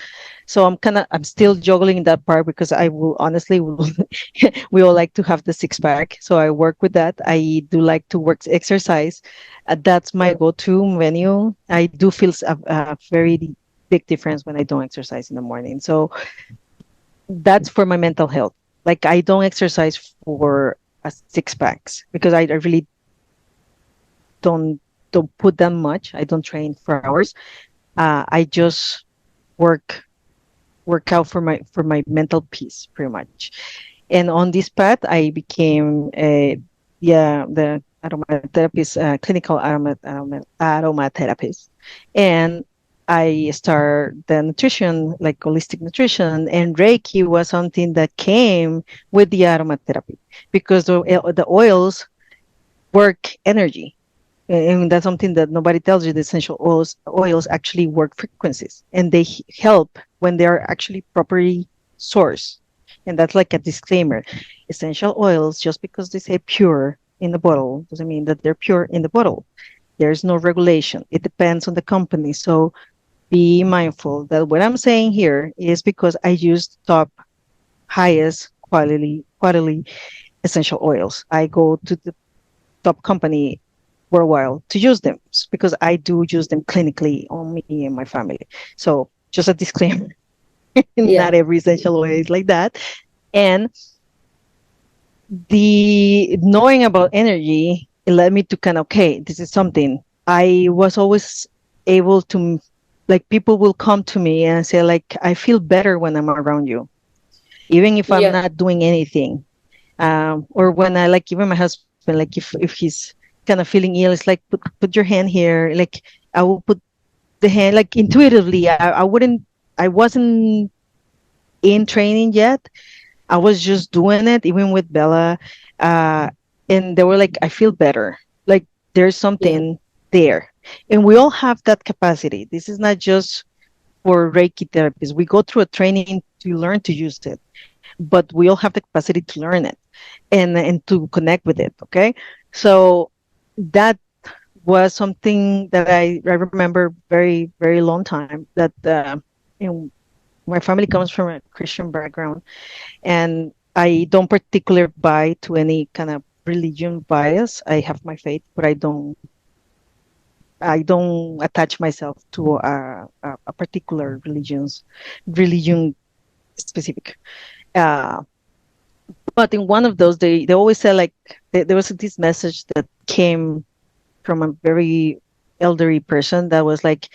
S2: So I'm still juggling that part, because I will honestly we all like to have the six pack. So I work with that. I do like to work exercise. That's my
S3: Yeah.
S2: go-to menu. I do feel a very big difference when I don't exercise in the morning. So that's for my mental health. Like I don't exercise for a six packs, because I really don't don't put that much. I don't train for hours. I just work work out for my mental peace, pretty much. And on this path, I became the aromatherapist, clinical aromatherapist, and I start the nutrition, like holistic nutrition, and Reiki was something that came with the aromatherapy, because the oils work energy. And that's something that nobody tells you. The essential oils actually work frequencies, and they help when they are actually properly sourced. And that's like a disclaimer. Essential oils, just because they say pure in the bottle, doesn't mean that they're pure in the bottle. There's no regulation. It depends on the company. So be mindful that what I'm saying here is because I use top, highest quality essential oils. I go to the top company worldwide to use them because I do use them clinically on me and my family. So just a disclaimer,
S3: Yeah.
S2: not every essential oil is like that. And the knowing about energy, it led me to kind of, okay, this is something. I was always able to, like, people will come to me and say, like, I feel better when I'm around you, even if I'm
S3: Yeah.
S2: not doing anything. Or when I, like, even my husband, like, if he's kind of feeling ill, it's like, put your hand here. Like, I will put the hand, like, intuitively. I wasn't in training yet. I was just doing it, even with Bella. Uh, and they were like, I feel better. Like, there's
S3: Yeah.
S2: something there. And we all have that capacity. This is not just for Reiki therapists. We go through a training to learn to use it, but we all have the capacity to learn it and to connect with it. Okay. So that was something that I remember very, very long time that, you know, my family comes from a Christian background, and I don't particularly buy to any kind of religion bias. I have my faith, but I don't attach myself to a particular religion specific. Uh, but in one of those, they always say, like, there was this message that came from a very elderly person that was like,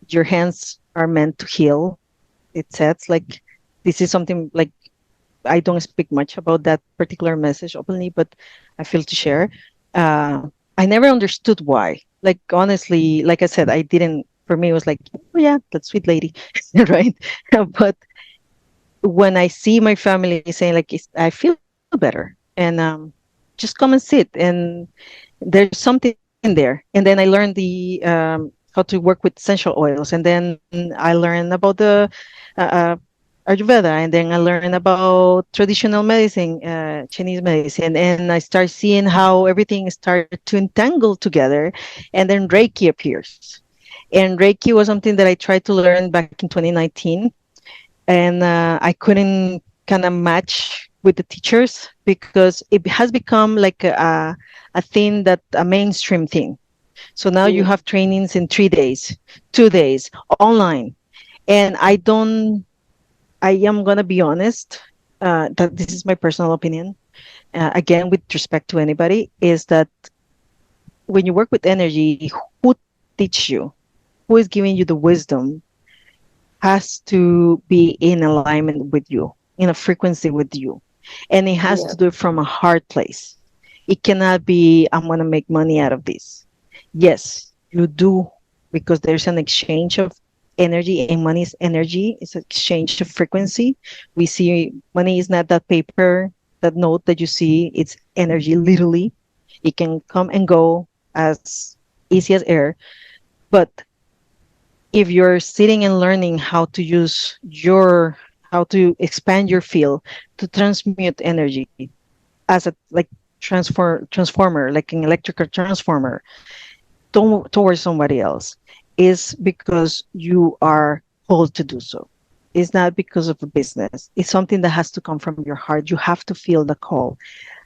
S2: your hands are meant to heal. It says, like, this is something, like, I don't speak much about that particular message openly, but I feel to share. Uh, I never understood why. Like, honestly, like I said, I didn't. For me, it was like, oh yeah, that sweet lady, right? But when I see my family saying, like, I feel better, and just come and sit, and there's something there. And then I learned how to work with essential oils, and then I learned about the uh, Ayurveda, and then I learned about traditional medicine, Chinese medicine, and I start seeing how everything started to entangle together, and then Reiki appears. And Reiki was something that I tried to learn back in 2019, and I couldn't kind of match with the teachers because it has become like a thing, that a mainstream thing. So now you
S3: Yeah.
S2: have trainings in 3 days, 2 days, online, and I am gonna be honest, that this is my personal opinion. Again, with respect to anybody, is that when you work with energy, who teach you, who is giving you the wisdom, has to be in alignment with you, in a frequency with you, and it has
S3: Yeah.
S2: to do it from a heart place. It cannot be, I'm gonna make money out of this. Yes, you do, because there's an exchange of energy, and money is energy. It's an exchange of frequency. We see money is not that paper, that note that you see. It's energy, literally. It can come and go as easy as air. But if you're sitting and learning how to use how to expand your field to transmute energy as a, like, transformer, like an electrical transformer, towards somebody else, is because you are called to do so. It's not because of a business. It's something that has to come from your heart. You have to feel the call.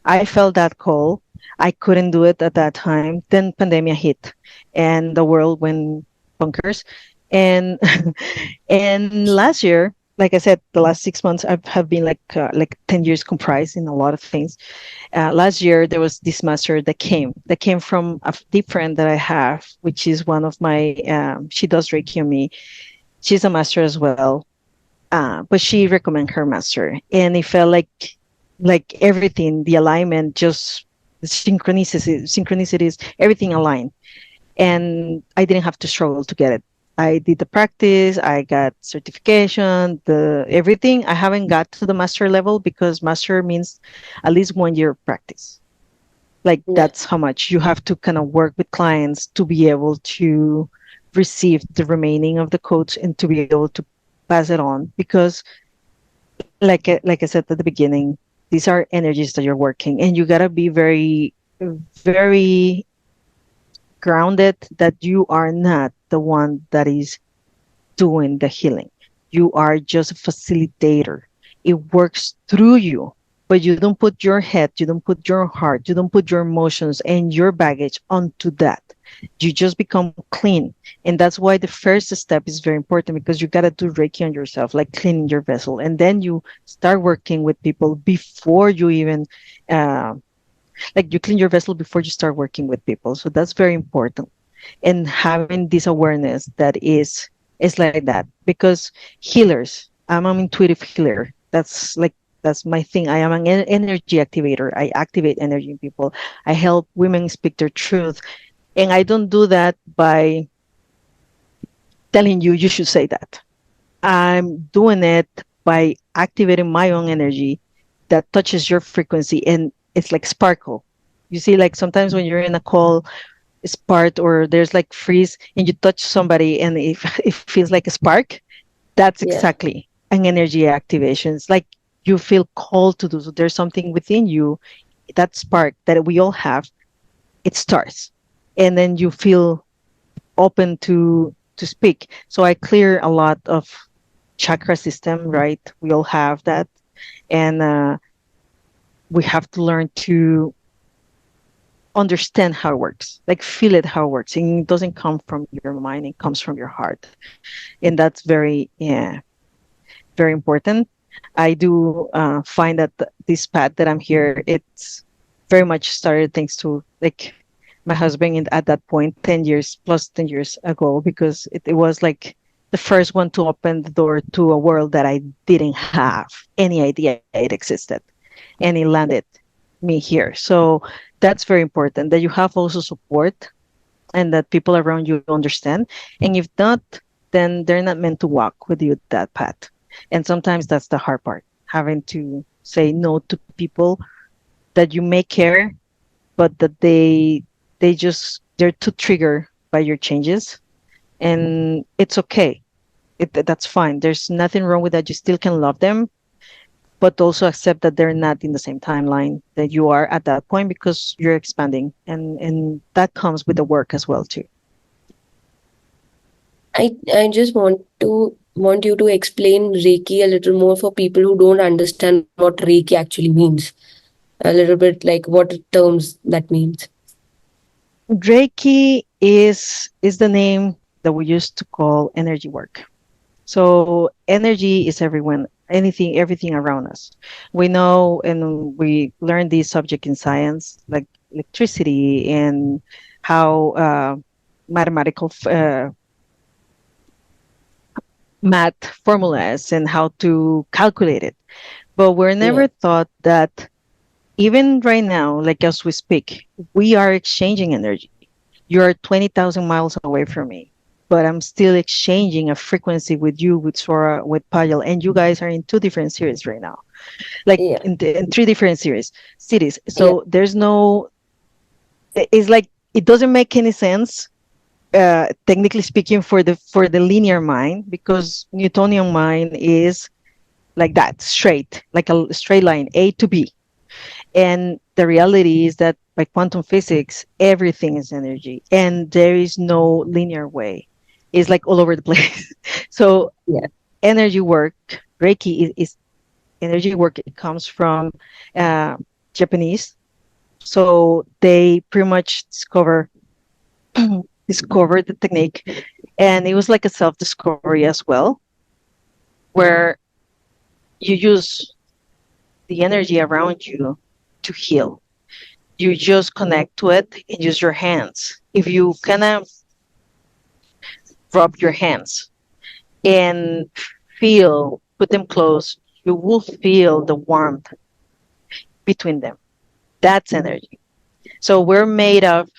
S2: I felt that call. I couldn't do it at that time. Then pandemic hit, and the world went bunkers. And and last year, like I said, the last 6 months have been like 10 years comprised in a lot of things. Last year there was this master that came from a deep friend that I have, which is one of my. She does Reiki on me. She's a master as well, but she recommended her master, and it felt like everything, the alignment, just the synchronicities, everything aligned, and I didn't have to struggle to get it. I did the practice, I got certification, the everything. I haven't got to the master level because master means at least 1 year of practice. Like
S3: Yeah.
S2: that's how much you have to kind of work with clients to be able to receive the remaining of the codes and to be able to pass it on. Because like I said at the beginning, these are energies that you're working, and you gotta be very, very grounded that you are not the one that is doing the healing. You are just a facilitator. It works through you, but you don't put your head, you don't put your heart, you don't put your emotions and your baggage onto that. You just become clean. And that's why the first step is very important, because you got to do Reiki on yourself, like cleaning your vessel. And then you start working with people before you even, uh, like you clean your vessel before you start working with people. So that's very important. And having this awareness that is like that, because healers, I'm an intuitive healer. That's my thing. I am an energy activator. I activate energy in people. I help women speak their truth, and I don't do that by telling you you should say that. I'm doing it by activating my own energy that touches your frequency, and it's like sparkle. You see, like sometimes when you're in a call, spark, or there's like freeze and you touch somebody and it feels like a spark. That's
S3: Yeah.
S2: exactly an energy activation. It's like you feel called to do so. There's something within you, that spark that we all have, it starts, and then you feel open to speak. So I clear a lot of chakra system, right? We all have that. And we have to learn to understand how it works, like feel it how it works. And it doesn't come from your mind, it comes from your heart. And that's very, yeah, very important. I do find that this path that I'm here, it's very much started thanks to like my husband at that point, 10 years plus 10 years ago, because it was like the first one to open the door to a world that I didn't have any idea it existed. And it landed me here. So that's very important, that you have also support and that people around you understand. And if not, then they're not meant to walk with you that path. And sometimes that's the hard part, having to say no to people that you may care, but that they're too triggered by your changes. And it's okay. That's fine. There's nothing wrong with that. You still can love them, but also accept that they're not in the same timeline that you are at that point, because you're expanding, and that comes with the work as well too.
S3: I just want you to explain Reiki a little more for people who don't understand what Reiki actually means. A little bit like what terms that means.
S2: Reiki is the name that we used to call energy work. So energy is everyone, anything, everything around us. We know, and we learn this subject in science, like electricity and how mathematical math formulas and how to calculate it. But we're
S3: Yeah.
S2: never taught that even right now, like as we speak, we are exchanging energy. You're 20,000 miles away from me, but I'm still exchanging a frequency with you, with Sora, with Payal, and you guys are in two different series right now, like
S3: Yeah.
S2: in three different cities.
S3: Yeah.
S2: So there's no, it's like, it doesn't make any sense, technically speaking, for the linear mind, because Newtonian mind is like that, straight, like a straight line, A to B. And the reality is that by quantum physics, everything is energy, and there is no linear way. It's like all over the place. So
S3: Yeah.
S2: energy work, Reiki is energy work. It comes from uh, Japanese. So they pretty much discovered the technique, and it was like a self-discovery as well, where you use the energy around you to heal. You just connect to it and use your hands. If you kind of rub your hands and put them close, you will feel the warmth between them. That's energy. So we're made of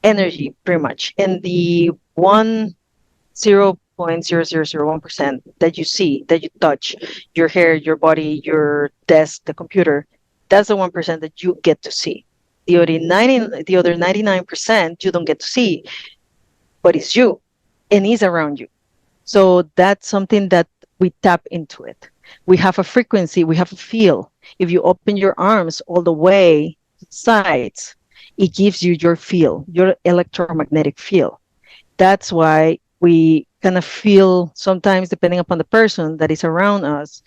S2: energy pretty much. And the 0.0001% that you see, that you touch, your hair, your body, your desk, the computer, that's the 1% that you get to see. The other 99% you don't get to see, but it's you and is around you. So that's something that we tap into it. We have a frequency, we have a feel. If you open your arms all the way to the sides, it gives you your feel, your electromagnetic feel. That's why we kind of feel sometimes, depending upon the person that is around us,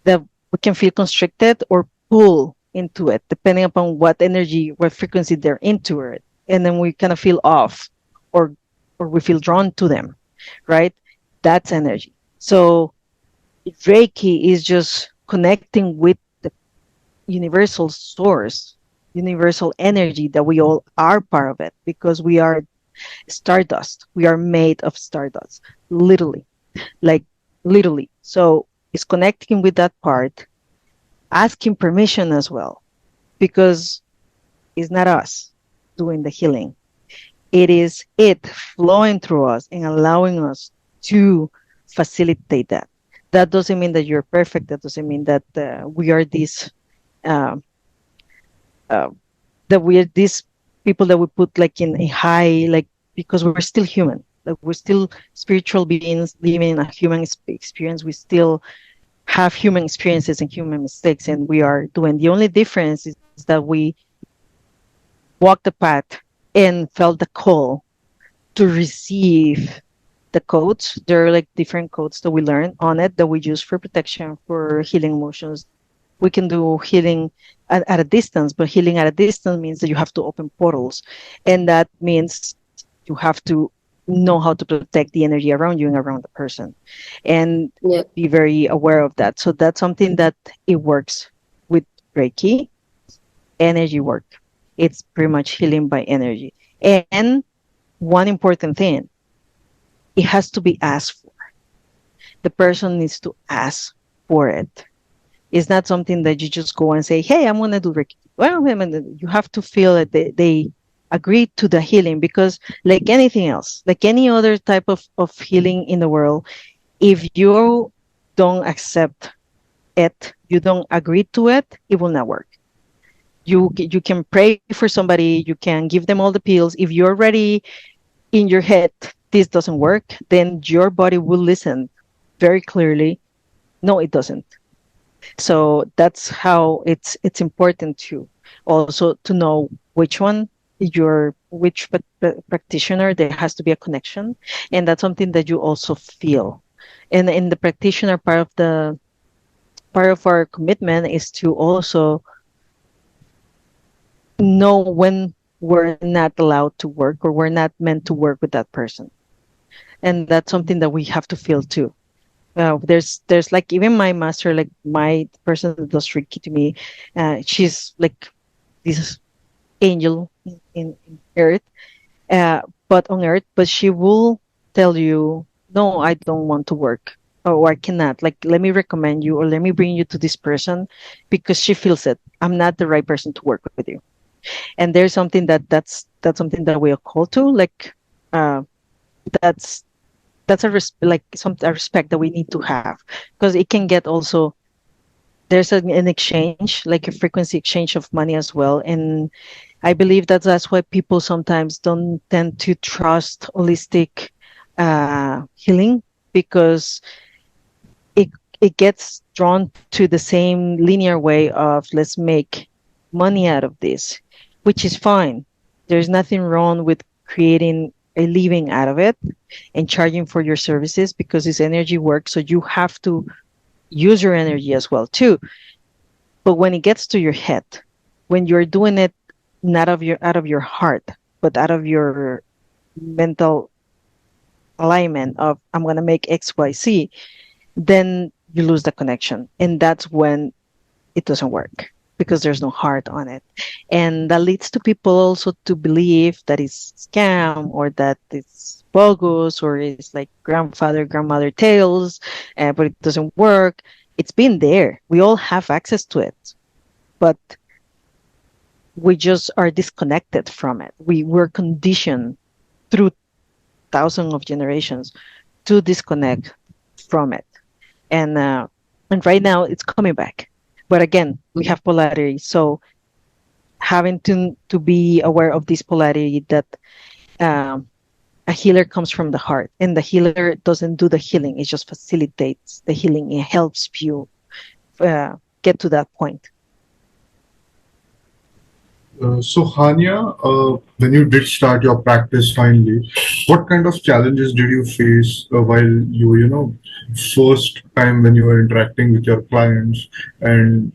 S2: that we can feel constricted or pull into it, depending upon what energy, what frequency they're into it. And then we kind of feel off or we feel drawn to them, right? That's energy. So Reiki is just connecting with the universal source, universal energy that we all are part of it because we are stardust. We are made of stardust, literally, like literally. So it's connecting with that part, asking permission as well, because it's not us doing the healing. It is it flowing through us and allowing us to facilitate that. That doesn't mean that you're perfect. That doesn't mean that we are these uh, uh, that we are these people that we put like in a high, like, because we're still human. Like we're still spiritual beings living in a human experience. We still have human experiences and human mistakes, and we are doing. The only difference is that we walked the path and felt the call to receive the codes. There are like different codes that we learn on it that we use for protection, for healing emotions. We can do healing at a distance, but healing at a distance means that you have to open portals. And that means you have to know how to protect the energy around you and around the person and
S3: Yeah.
S2: be very aware of that. So that's something that it works with Reiki, energy work. It's pretty much healing by energy. And one important thing, it has to be asked for. The person needs to ask for it. It's not something that you just go and say, hey, I'm going to do Reiki. Well, I mean, you have to feel that they agree to the healing because, like anything else, like any other type of healing in the world, if you don't accept it, you don't agree to it, it will not work. You can pray for somebody, you can give them all the pills. If you're already in your head, this doesn't work, then your body will listen very clearly. No, it doesn't. So that's how it's important to also to know which one which practitioner. There has to be a connection, and that's something that you also feel. And in the practitioner part of our commitment is to also know when we're not allowed to work or we're not meant to work with that person, and that's something that we have to feel too. There's like even my master, like my person that does Reiki to me, she's like this angel in earth, but on earth, but she will tell you, no, I don't want to work or I cannot. Like, let me recommend you or let me bring you to this person because she feels it. I'm not the right person to work with you. And there's something that's something that we are called to, like, uh, that's a respect that we need to have because it can get also there's an exchange, like a frequency exchange of money as well. And I believe that that's why people sometimes don't tend to trust holistic healing because it it gets drawn to the same linear way of let's make money out of this, which is fine. There's nothing wrong with creating a living out of it and charging for your services because it's energy work. So you have to use your energy as well too. But when it gets to your head, when you're doing it not of your out of your heart, but out of your mental alignment of I'm gonna make XYZ, then you lose the connection. And that's when it doesn't work because there's no heart on it. And that leads to people also to believe that it's scam or that it's bogus or it's like grandfather, grandmother tales, but it doesn't work. It's been there. We all have access to it, but we just are disconnected from it. We were conditioned through thousands of generations to disconnect from it. And right now it's coming back. But again, we have polarity. So having to be aware of this polarity that um, a healer comes from the heart, and the healer doesn't do the healing; it just facilitates the healing. It helps you get to that point.
S4: So, Hania, when you did start your practice finally, what kind of challenges did you face while first time when you were interacting with your clients? And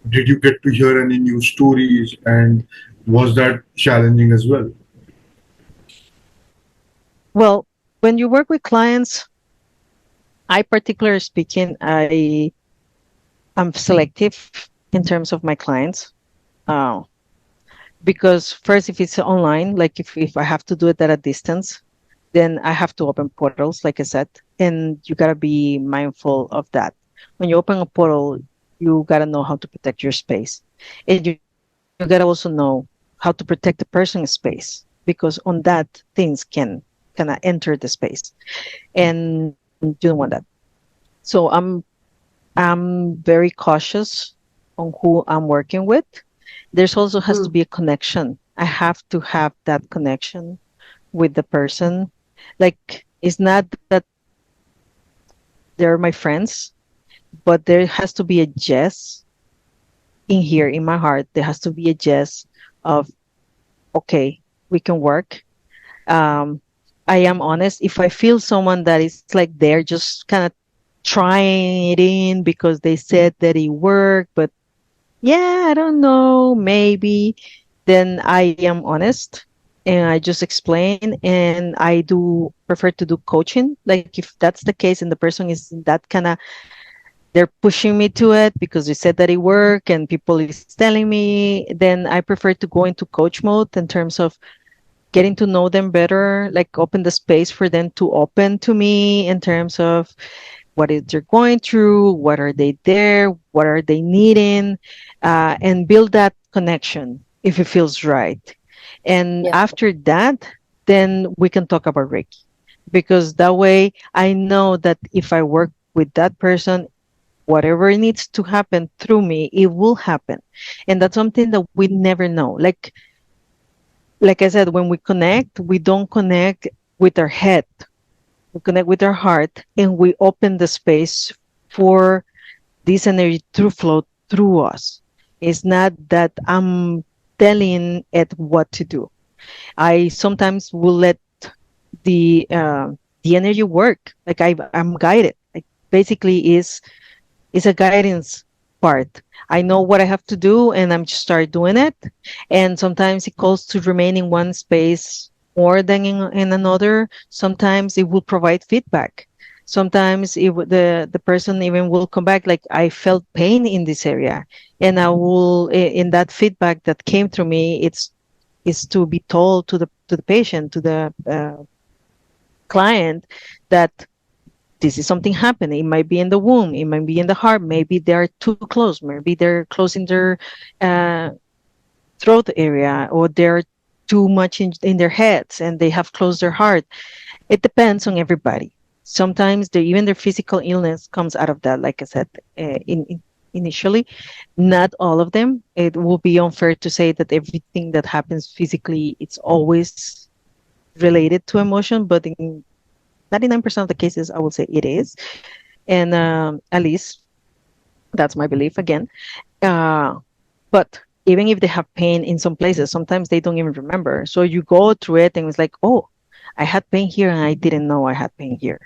S4: did you get to hear any new stories? And was that challenging as well?
S2: Well, when you work with clients, I particularly speaking, I'm selective in terms of my clients. Uh, because first, if it's online, like if I have to do it at a distance, then I have to open portals, like I said, and you gotta be mindful of that. When you open a portal, you gotta know how to protect your space, and you gotta also know how to protect the person's space, because on that things can enter the space, and you don't want that. So I'm very cautious on who I'm working with. There's also has to
S3: Hmm.
S2: be a connection. I have to have that connection with the person. Like, it's not that they're my friends, but there has to be a yes in here in my heart. There has to be a yes of, okay, we can work. Um, I am honest. If I feel someone that is like they're just kind of trying it in because they said that it worked, but yeah, I don't know, maybe, then I am honest and I just explain, and I do prefer to do coaching. Like if that's the case and the person is that kind of, they're pushing me to it because they said that it worked and people is telling me, then I prefer to go into coach mode in terms of getting to know them better, like open the space for them to open to me in terms of what is they're going through, what are they there, what are they needing, and build that connection if it feels right. And
S3: Yeah.
S2: after that, then we can talk about Reiki, because that way I know that if I work with that person, whatever needs to happen through me, it will happen. And that's something that we never know. Like I said, when we connect, we don't connect with our head. We connect with our heart, and we open the space for this energy to flow through us. It's not that I'm telling it what to do. I sometimes will let the uh, the energy work. Like I'm guided. Like basically is a guidance part. I know what I have to do and I'm just start doing it. And sometimes it calls to remain in one space more than in another. Sometimes it will provide feedback. Sometimes the person even will come back like, I felt pain in this area, and I will in that feedback that came through me, it's is to be told to the patient, to the client, that this is something happening. It might be in the womb, it might be in the heart, maybe they're too close, maybe they're closing their uh, throat area, or they're too much in their heads and they have closed their heart. It depends on everybody. Sometimes even their physical illness comes out of that, like I said initially. Not all of them. It will be unfair to say that everything that happens physically, it's always related to emotion, but in 99% of the cases, I will say it is. And at least that's my belief again. Uh, but even if they have pain in some places, sometimes they don't even remember. So you go through it and it's like, oh, I had pain here and I didn't know I had pain here.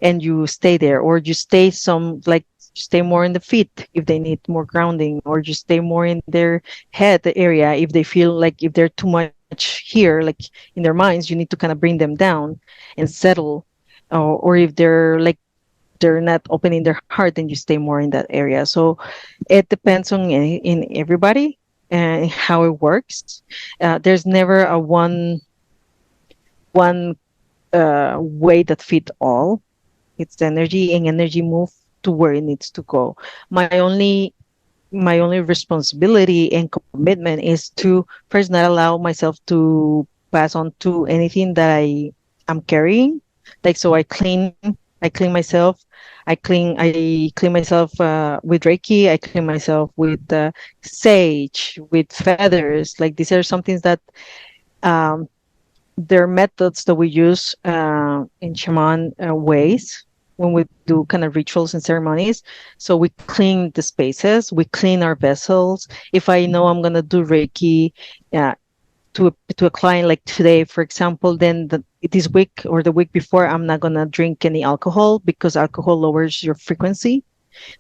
S2: And you stay there, or you stay stay more in the feet if they need more grounding, or you stay more in their head area if they feel like if they're too much here, like in their minds, you need to kind of bring them down and settle. Or if they're like they're not opening their heart, then you stay more in that area. So it depends on in everybody and how it works. There's never a one way that fit all. It's energy, and energy move to where it needs to go. My only responsibility and commitment is to first not allow myself to pass on to anything that I'm carrying. Like, so I clean I clean myself. I clean myself with Reiki. I clean myself with sage, with feathers. Like these are some things that um, they're methods that we use in shaman ways when we do kind of rituals and ceremonies. So we clean the spaces, we clean our vessels. If I know I'm gonna do Reiki, uh, to a client like today, for example, then this week or the week before, I'm not gonna drink any alcohol because alcohol lowers your frequency.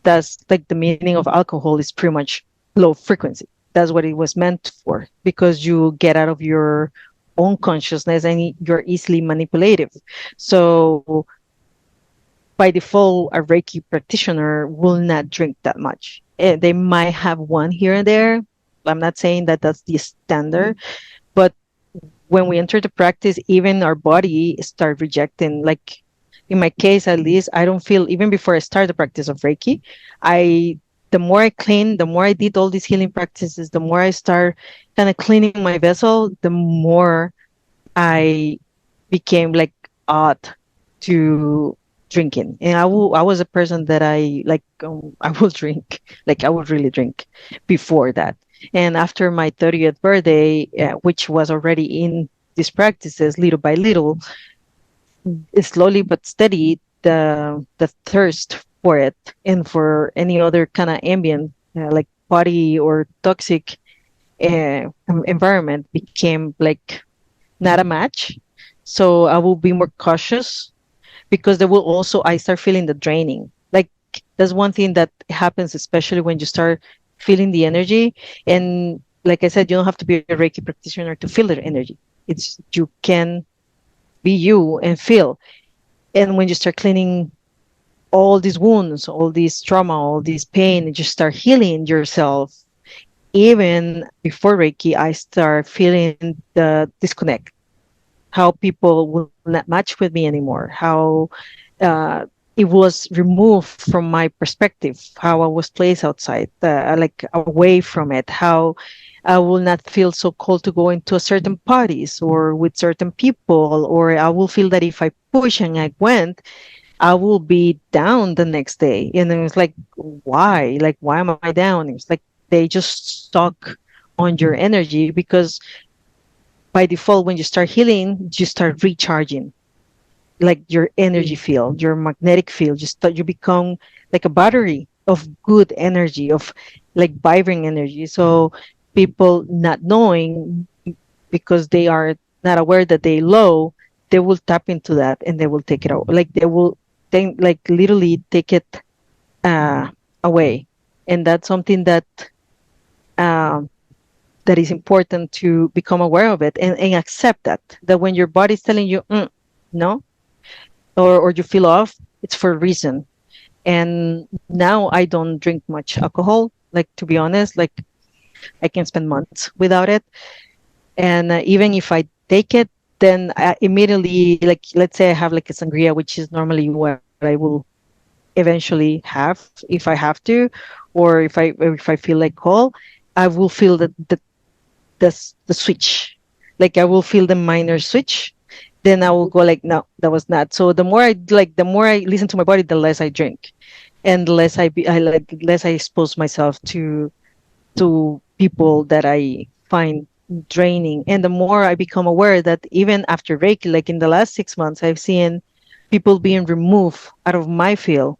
S2: That's like the meaning of alcohol is pretty much low frequency. That's what it was meant for because you get out of your own consciousness and you're easily manipulative. So by default, a Reiki practitioner will not drink that much. They might have one here and there. I'm not saying that that's the standard, but when we enter the practice, even our body start rejecting. Like in my case, at least, I don't feel even before I start the practice of Reiki, I the more I clean, the more I did all these healing practices, the more I start kind of cleaning my vessel, the more I became like odd to drinking. And I was a person that I will drink, like I would really drink before that. And after my 30th birthday, which was already in these practices, little by little, slowly but steady, the thirst for it and for any other kind of ambient, like body or toxic environment became like not a match. So I will be more cautious because there will also I start feeling the draining. Like that's one thing that happens, especially when you start feeling the energy. And like I said, you don't have to be a Reiki practitioner to feel the energy. It's you can be you and feel. And when you start cleaning all these wounds, all this trauma, all this pain, and you start healing yourself, even before Reiki, I start feeling the disconnect, how people will not match with me anymore, how it was removed from my perspective, how I was placed outside, like away from it, how I will not feel so called to go into a certain parties or with certain people, or I will feel that if I push and I went, I will be down the next day. And it was like, why? Like, why am I down? It's like they just stuck on your energy because by default, when you start healing, you start recharging, like your energy field, your magnetic field. You become like a battery of good energy, of like vibrant energy. So people not knowing because they are not aware that they low, they will tap into that and they will take it out. Like they will think like literally take it uh, away, and that's something that um, that is important to become aware of it and accept that when your body's telling you no, or you feel off, it's for a reason. And now I don't drink much alcohol, like to be honest, like I can spend months without it. And even if I take it, then I immediately, like let's say I have like a sangria, which is normally what I will eventually have if I have to, or if I feel like call, I will feel the switch. Like I will feel the minor switch. Then I will go like, no, that was not. So the more I listen to my body, the less I drink, and the less I like less I expose myself to people that I find draining. And the more I become aware that even after Reiki, like in the last 6 months, I've seen people being removed out of my field,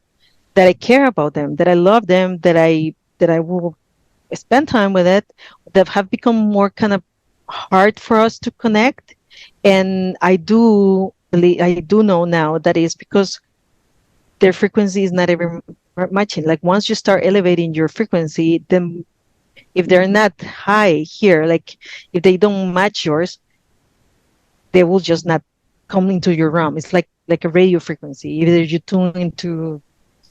S2: that I care about them, that I love them, that I will spend time with it, that have become more kind of hard for us to connect. And I do know now that is because their frequency is not ever matching. Like once you start elevating your frequency, then if they're not high here, like if they don't match yours, they will just not come into your realm. It's like a radio frequency. Either you tune into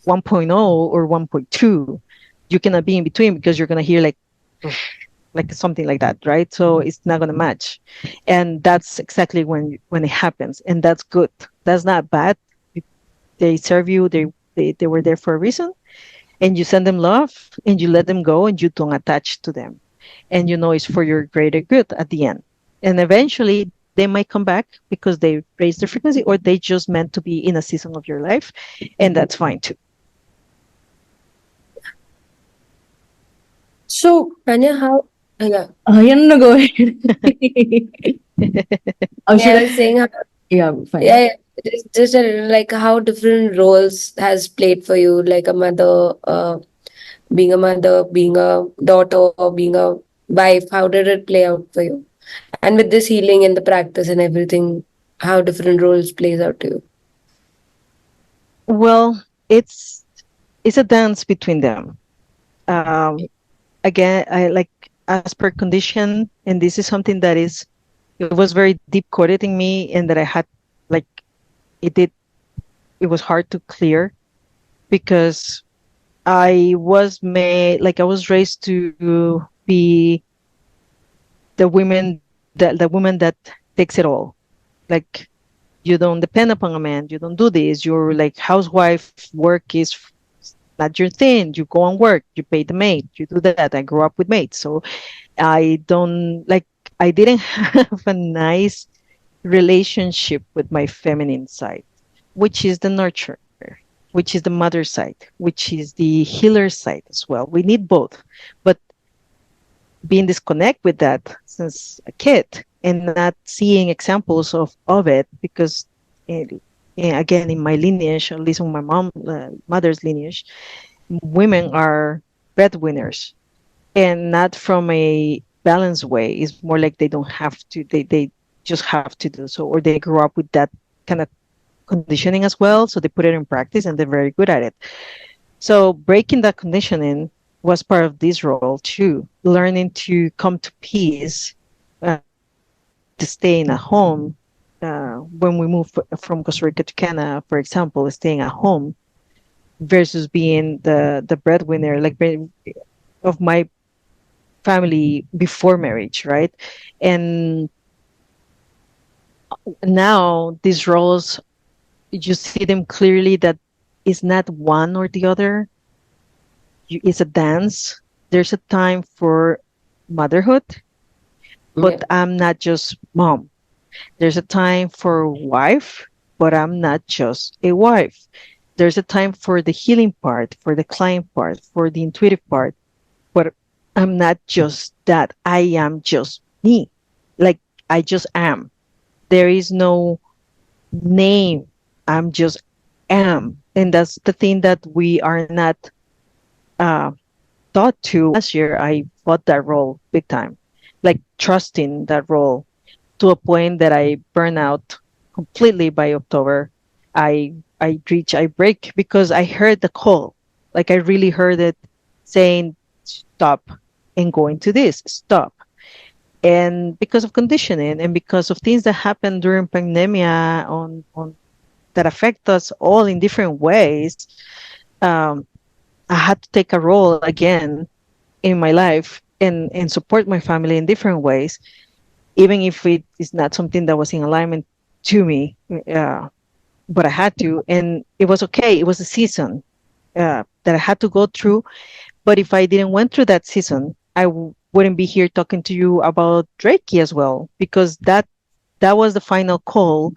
S2: 1.0 or 1.2, you cannot be in between because you're gonna hear like something like that, right? So it's not gonna match, and that's exactly when it happens, and that's good. That's not bad. They serve you. They were there for a reason, and you send them love, and you let them go, and you don't attach to them, and you know it's for your greater good at the end, and eventually they might come back because they raise their frequency, or they just meant to be in a season of your life, and that's fine too.
S1: So,
S3: Anya, how? Yeah.
S1: yeah, no, go ahead. Or
S3: Yeah,
S1: should
S3: I
S1: I?
S3: was saying,
S1: Yeah, fine.
S3: yeah, yeah. Just a little, like how different roles has played for you, like being a mother, being a daughter, being a wife. How did it play out for you? And with this healing and the practice and everything, how different roles plays out to you?
S2: Well, it's a dance between them. Um, Again, I like, as per condition, and this is something that is, it was very deep coded in me, and that I had, like, it did, it was hard to clear, because I was made, like, I was raised to be the woman that takes it all. Like, you don't depend upon a man, you don't do this, you're like housewife, work is not your thing, you go and work, you pay the maid, you do that. I grew up with maids, so I don't like, I didn't have a nice relationship with my feminine side, which is the nurturer, which is the mother side, which is the healer side as well. We need both. But being disconnect with that since a kid, and not seeing examples of it, because it, again, in my lineage, at least in my mother's lineage, women are breadwinners, and not from a balanced way. It's more like they don't have to, they just have to do so, or they grew up with that kind of conditioning as well, so they put it in practice and they're very good at it. So breaking that conditioning was part of this role too, learning to come to peace, to staying at home. When we moved from Costa Rica to Canada, for example, staying at home versus being the breadwinner, like, of my family before marriage, right? And now these roles, you see them clearly, that it's not one or the other. It's a dance. There's a time for motherhood,
S3: Yeah.
S2: but I'm not just mom. There's a time for wife, but I'm not just a wife. There's a time for the healing part, for the client part, for the intuitive part, but I'm not just that. I am just me. Like, I just am. There is no name. I'm just am. And that's the thing that we are not uh, taught to. Last year, I fought that role big time, like trusting that role, to a point that I burn out completely by October. I break, because I heard the call. Like, I really heard it saying, stop and go into this, stop. And because of conditioning, and because of things that happened during pandemic, on that affect us all in different ways, um, I had to take a role again in my life, and support my family in different ways, even if it is not something that was in alignment to me. But I had to, and it was okay. It was a season that I had to go through. But if I didn't went through that season, I wouldn't be here talking to you about Reiki as well, because that was the final call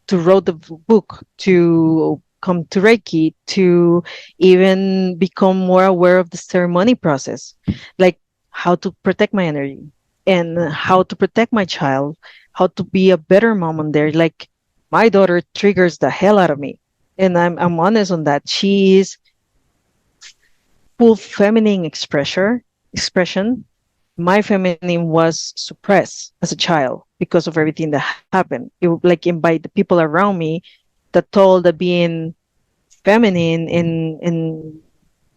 S2: to write the book, to come to Reiki, to even become more aware of the ceremony process, like how to protect my energy, and how to protect my child, how to be a better mom on there. Like, my daughter triggers the hell out of me. And I'm honest on that. She is full feminine expression. My feminine was suppressed as a child because of everything that happened. It was like, by the people around me, that told that being feminine in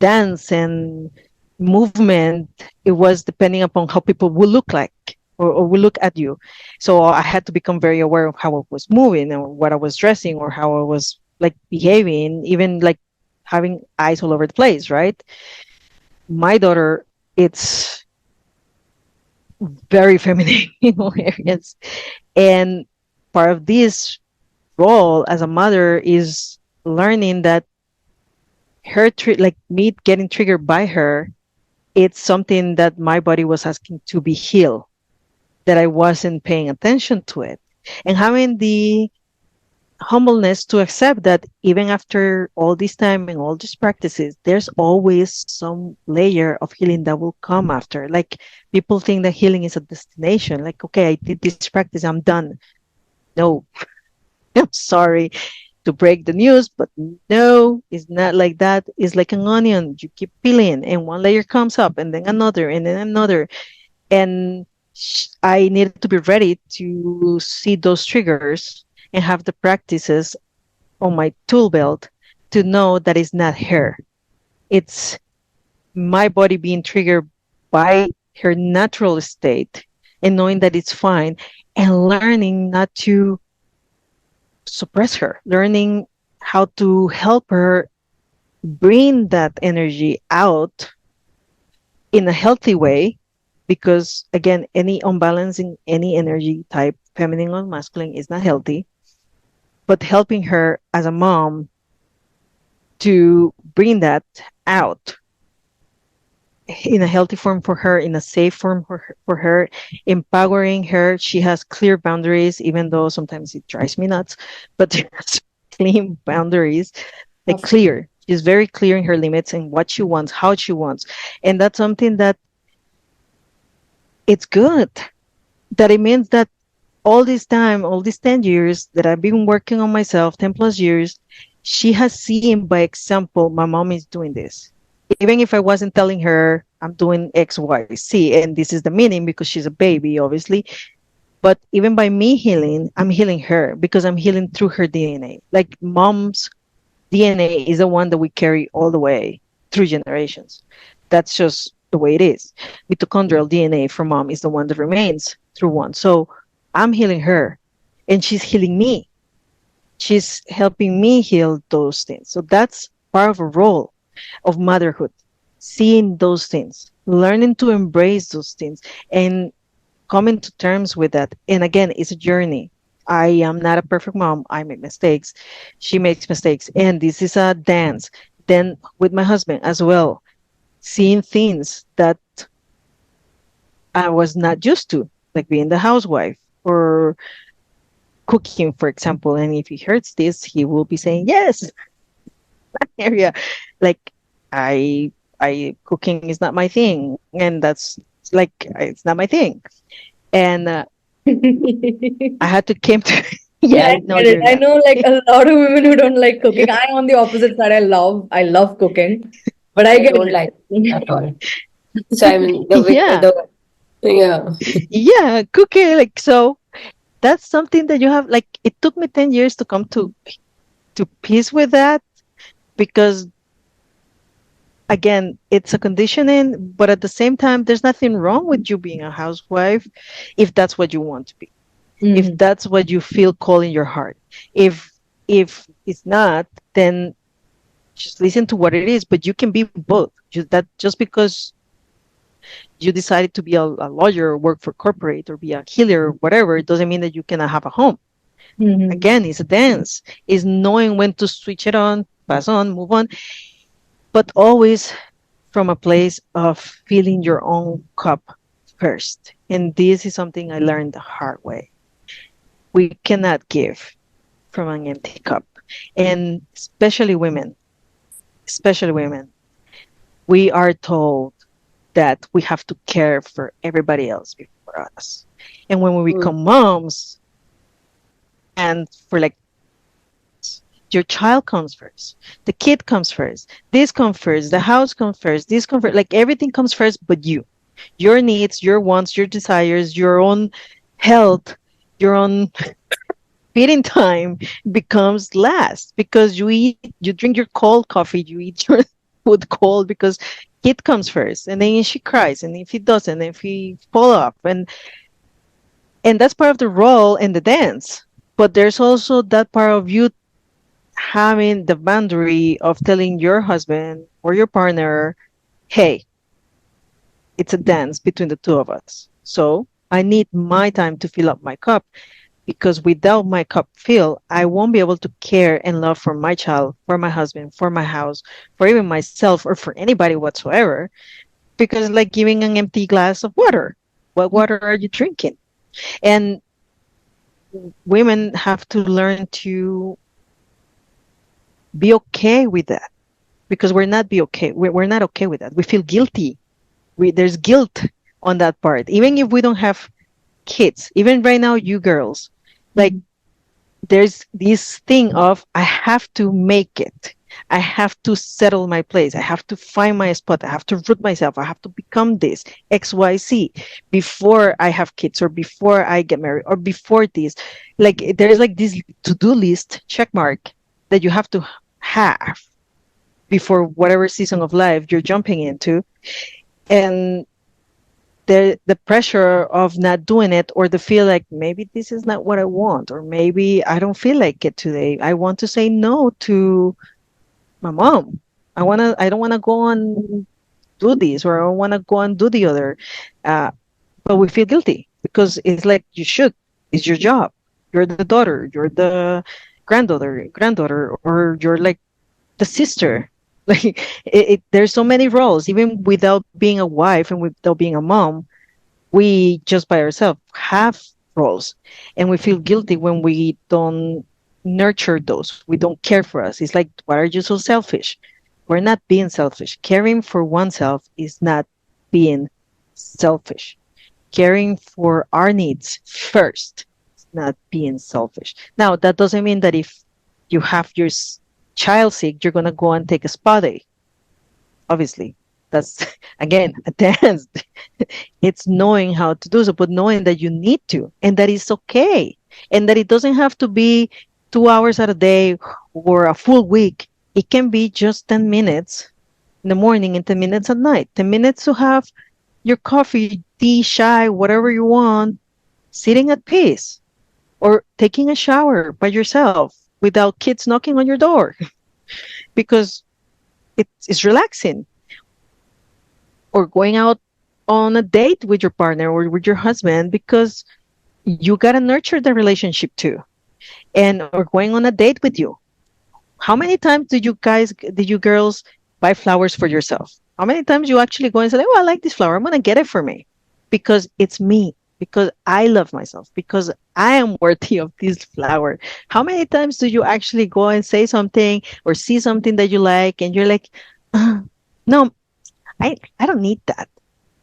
S2: dance and movement, it was depending upon how people will look like, or will look at you. So I had to become very aware of how I was moving, or what I was dressing, or how I was, like, behaving, even like having eyes all over the place, right? My daughter, it's very feminine in all areas. And part of this role as a mother is learning that like me getting triggered by her, it's something that my body was asking to be healed, that I wasn't paying attention to it. and having the humbleness to accept that even after all this time and all these practices, there's always some layer of healing that will come after. Like people think that healing is a destination. Like, okay, I did this practice, I'm done. No, I'm sorry to break the news, but no, it's not like that. It's like an onion. You keep peeling, and one layer comes up, and then another, and then another. And I needed to be ready to see those triggers and have the practices on my tool belt to know that it's not her. It's my body being triggered by her natural state and knowing that it's fine and learning not to suppress her, learning how to help her bring that energy out in a healthy way. Because again, any unbalance in any energy type, feminine or masculine, is not healthy. But helping her as a mom to bring that out in a healthy form for her, in a safe form for her, empowering her. She has clear boundaries, even though sometimes it drives me nuts, but she has clean boundaries, like
S1: Of
S2: clear. She's very clear in her limits and what she wants, how she wants. And that's something that it's good. That it means that all this time, all these 10 years that I've been working on myself, 10 plus years, she has seen by example, my mom is doing this. Even if I wasn't telling her I'm doing X, Y, Z, and this is the meaning because she's a baby, obviously. But even by me healing, I'm healing her because I'm healing through her DNA. Like mom's DNA is the one that we carry all the way through generations. That's just the way it is. Mitochondrial DNA from mom is the one that remains through one. So I'm healing her and she's healing me. She's helping me heal those things. So that's part of a role of motherhood, seeing those things, learning to embrace those things, and coming to terms with that. And again, it's a journey. I am not a perfect mom. I make mistakes. She makes mistakes. And this is a dance. Then with my husband as well, seeing things that I was not used to, like being the housewife or cooking, for example. And if he hears this, he will be saying, yes, area. Like I cooking is not my thing. And that's like, it's not my thing. And I had to came to,
S1: Yeah,
S2: yeah,
S1: I
S2: I know
S1: get it.
S2: you're
S1: I know like
S2: laughing.
S1: a lot of women who don't like cooking. I'm on the opposite side. I love cooking, but I
S3: I
S1: get
S3: don't like it
S1: it.
S3: at all. So I mean,
S2: Yeah,
S3: yeah.
S2: yeah, cooking. Like, so that's something that you have, like, it took me 10 years to come to peace with that because again, it's a conditioning, but at the same time, there's nothing wrong with you being a housewife if that's what you want to be, if
S1: Mhm.
S2: that's what you feel call in your heart. If it's not, then just listen to what it is, but you can be both. That just because you decided to be a lawyer or work for corporate or be a healer or whatever, it doesn't mean that you cannot have a home.
S1: Mhm.
S2: Again, it's a dance. It's knowing when to switch it on, pass on, move on, but always from a place of filling your own cup first. And this is something I learned the hard way. We cannot give from an empty cup. And especially women, we are told that we have to care for everybody else before us. And when we
S3: Mm.
S2: become moms, and for like your child comes first, the kid comes first, this comes first, the house comes first, this comes first, like everything comes first but you. Your needs, your wants, your desires, your own health, your own feeding time becomes last because you drink your cold coffee, you eat your food cold because kid comes first, and then she cries, and if he doesn't, if he fall off, and that's part of the role in the dance. But there's also that part of you having the boundary of telling your husband or your partner, hey, it's a dance between the two of us. So I need my time to fill up my cup because without my cup filled, I won't be able to care and love for my child, for my husband, for my house, for even myself, or for anybody whatsoever. Because like giving an empty glass of water, what water are you drinking? And women have to learn to be okay with that, because we're not okay with that. We feel guilty. There's guilt on that part, even if we don't have kids. Even right now, you girls, like, there's this thing of, I have to make it. I have to settle my place. I have to find my spot. I have to root myself. I have to become this XYZ before I have kids, or before I get married, or before this. Like, there's like this to-do list check mark that you have to have before whatever season of life you're jumping into. And the pressure of not doing it, or the feel like maybe this is not what I want, or maybe I don't feel like it today. I want to say no to my mom. I don't want to go and do this, or I don't want to go and do the other. But we feel guilty because it's like, you should. It's your job. You're the daughter. You're the granddaughter, or you're like the sister. Like, there's so many roles, even without being a wife and without being a mom. We just by ourselves have roles, and we feel guilty when we don't nurture those. We don't care for us. It's like, why are you so selfish? We're not being selfish. Caring for oneself is not being selfish. Caring for our needs first is not being selfish. Now, that doesn't mean that if you have your child sick, you're going to go and take a spa day. Obviously, that's, again, a dance. It's knowing how to do so, but knowing that you need to, and that it's okay, and that it doesn't have to be 2 hours at a day or a full week. It can be just 10 minutes in the morning and 10 minutes at night. 10 minutes to have your coffee, tea, chai, whatever you want, sitting at peace, or taking a shower by yourself without kids knocking on your door, because it's relaxing. Or going out on a date with your partner or with your husband, because you got to nurture the relationship too. And or going on a date with you. How many times did you girls buy flowers for yourself? How many times you actually go and say, oh, I like this flower, I'm going to get it for me because it's me, because I love myself, because I am worthy of this flower? How many times do you actually go and say something or see something that you like and you're like, no, I don't need that.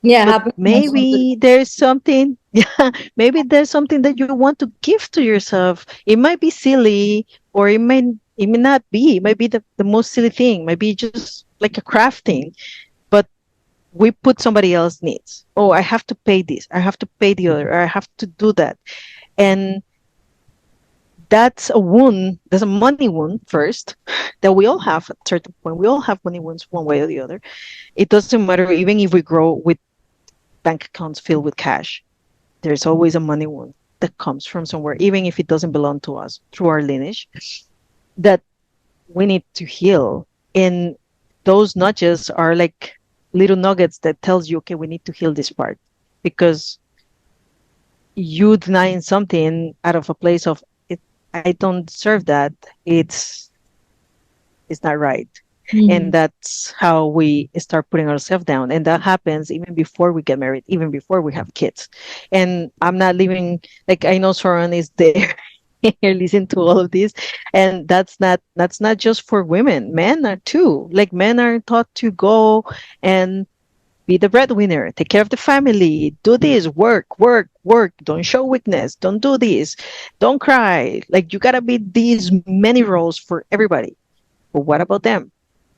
S1: Yeah,
S2: But
S1: happens most of the
S2: maybe there's something, yeah, maybe there's something that you want to give to yourself. It might be silly, or it may not be. It might be the most silly thing. Maybe just like a craft thing. But we put somebody else's needs. Oh, I have to pay this. I have to pay the other. Or I have to do that. And that's a wound. There's a money wound first that we all have at a certain point. We all have money wounds one way or the other. It doesn't matter, even if we grow with bank accounts filled with cash, there's always a money wound that comes from somewhere, even if it doesn't belong to us through our lineage, that we need to heal. And those nudges are like little nuggets that tells you, okay, we need to heal this part, because you denying something out of a place of it, I don't deserve that. It's not right. And that's how we start putting ourselves down. And that happens even before we get married, even before we have kids. And I'm not living, like, I know Soren is there here listening to all of this. And that's not just for women. Men are too. Like, men are taught to go and be the breadwinner, take care of the family, do this, work. Don't show weakness. Don't do this. Don't cry. Like, you gotta be these many roles for everybody. But what about them?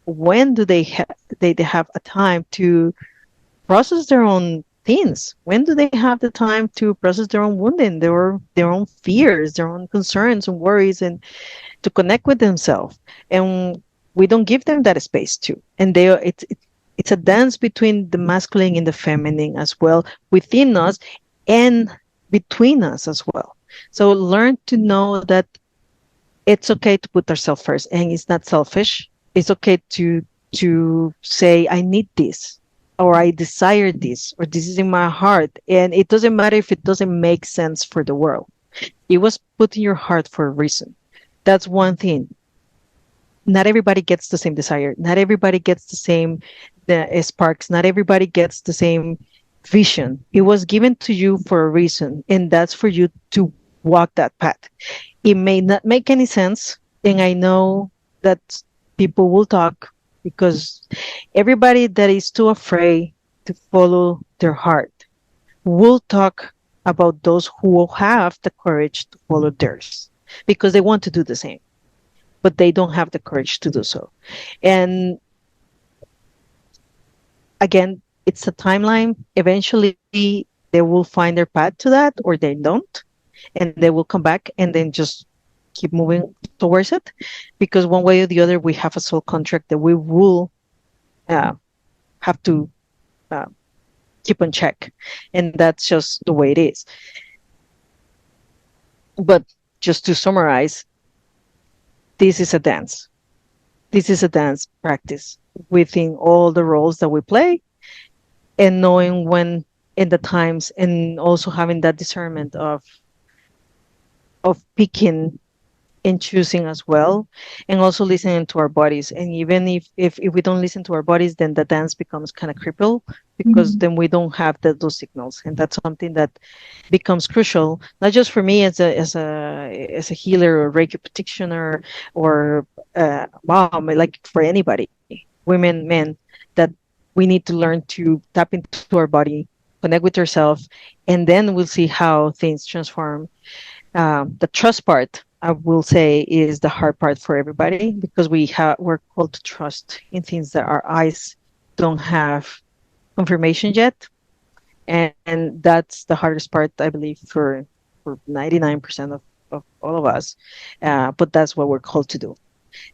S2: When do they have a time to process their own things? When do they have the time to process their own wounding, their own fears, their own concerns and worries, and to connect with themselves? And we don't give them that space too. And it's a dance between the masculine and the feminine as well, within us and between us as well. So learn to know that it's okay to put ourselves first, and it's not selfish. It's okay to say, I need this, or I desire this, or this is in my heart. And it doesn't matter if it doesn't make sense for the world. It was put in your heart for a reason. That's one thing. Not everybody gets the same desire. Not everybody gets the same sparks. Not everybody gets the same vision. It was given to you for a reason, and that's for you to walk that path. It may not make any sense, and I know that people will talk because everybody that is too afraid to follow their heart will talk about those who have the courage to follow theirs because they want to do the same, but they don't have the courage to do so. And again, it's a timeline. Eventually, they will find their path to that, or they don't, and they will come back and then just keep moving towards it. Because one way or the other, we have a soul contract that we will have to uh, keep on check, and that's just the way it is. But just to summarize, this is a dance. This is a dance practice within all the roles that we play, and knowing when in the times, and also having that discernment of picking and choosing as well, and also listening to our bodies. And even if we don't listen to our bodies, then the dance becomes kind of crippled, because then we don't have those signals, and that's something that becomes crucial, not just for me as a healer or Reiki practitioner or mom, like for anybody, women, men, that we need to learn to tap into our body, connect with ourselves, and then we'll see how things transform. The trust part, I will say, is the hard part for everybody, because we're called to trust in things that our eyes don't have confirmation yet, and that's the hardest part, I believe, for 99% of all of us. But that's what we're called to do.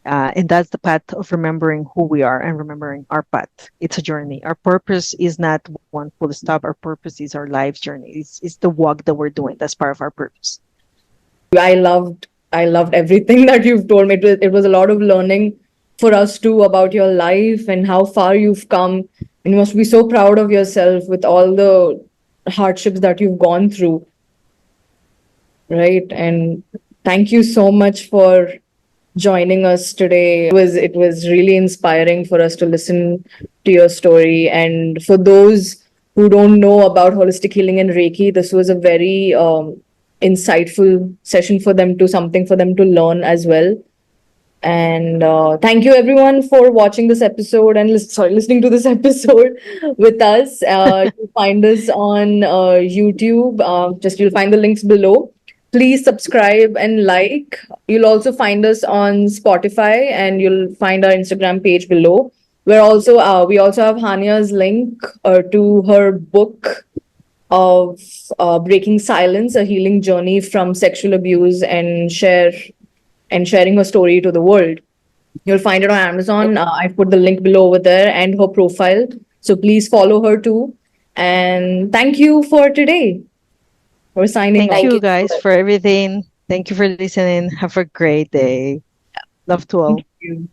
S2: And that's the path of remembering who we are and remembering our path. It's a journey. Our purpose is not one full stop. Our purpose is our life's journey. It's the walk that we're doing. That's part of our purpose.
S1: I loved everything that you've told me. It was a lot of learning for us too about your life and how far you've come. And you must be so proud of yourself with all the hardships that you've gone through, right? And thank you so much for joining us today. It was really inspiring for us to listen to your story. And for those who don't know about holistic healing and Reiki, this was a very insightful session for them, to something for them to learn as well. And thank you everyone for watching this episode and listening to this episode with us. You'll find us on YouTube. Just you'll find the links below. Please subscribe and like. You'll also find us on Spotify, and you'll find our Instagram page below. We also have Hanya's link to her book of Breaking Silence, a healing journey from sexual abuse, and sharing her story to the world. You'll find it on Amazon. I've put the link below over there, and her profile. So please follow her too. And thank you for today. We're signing
S2: Thank
S1: off.
S2: you guys for everything. Thank you for listening. Have a great day. Love to all.
S1: Thank you.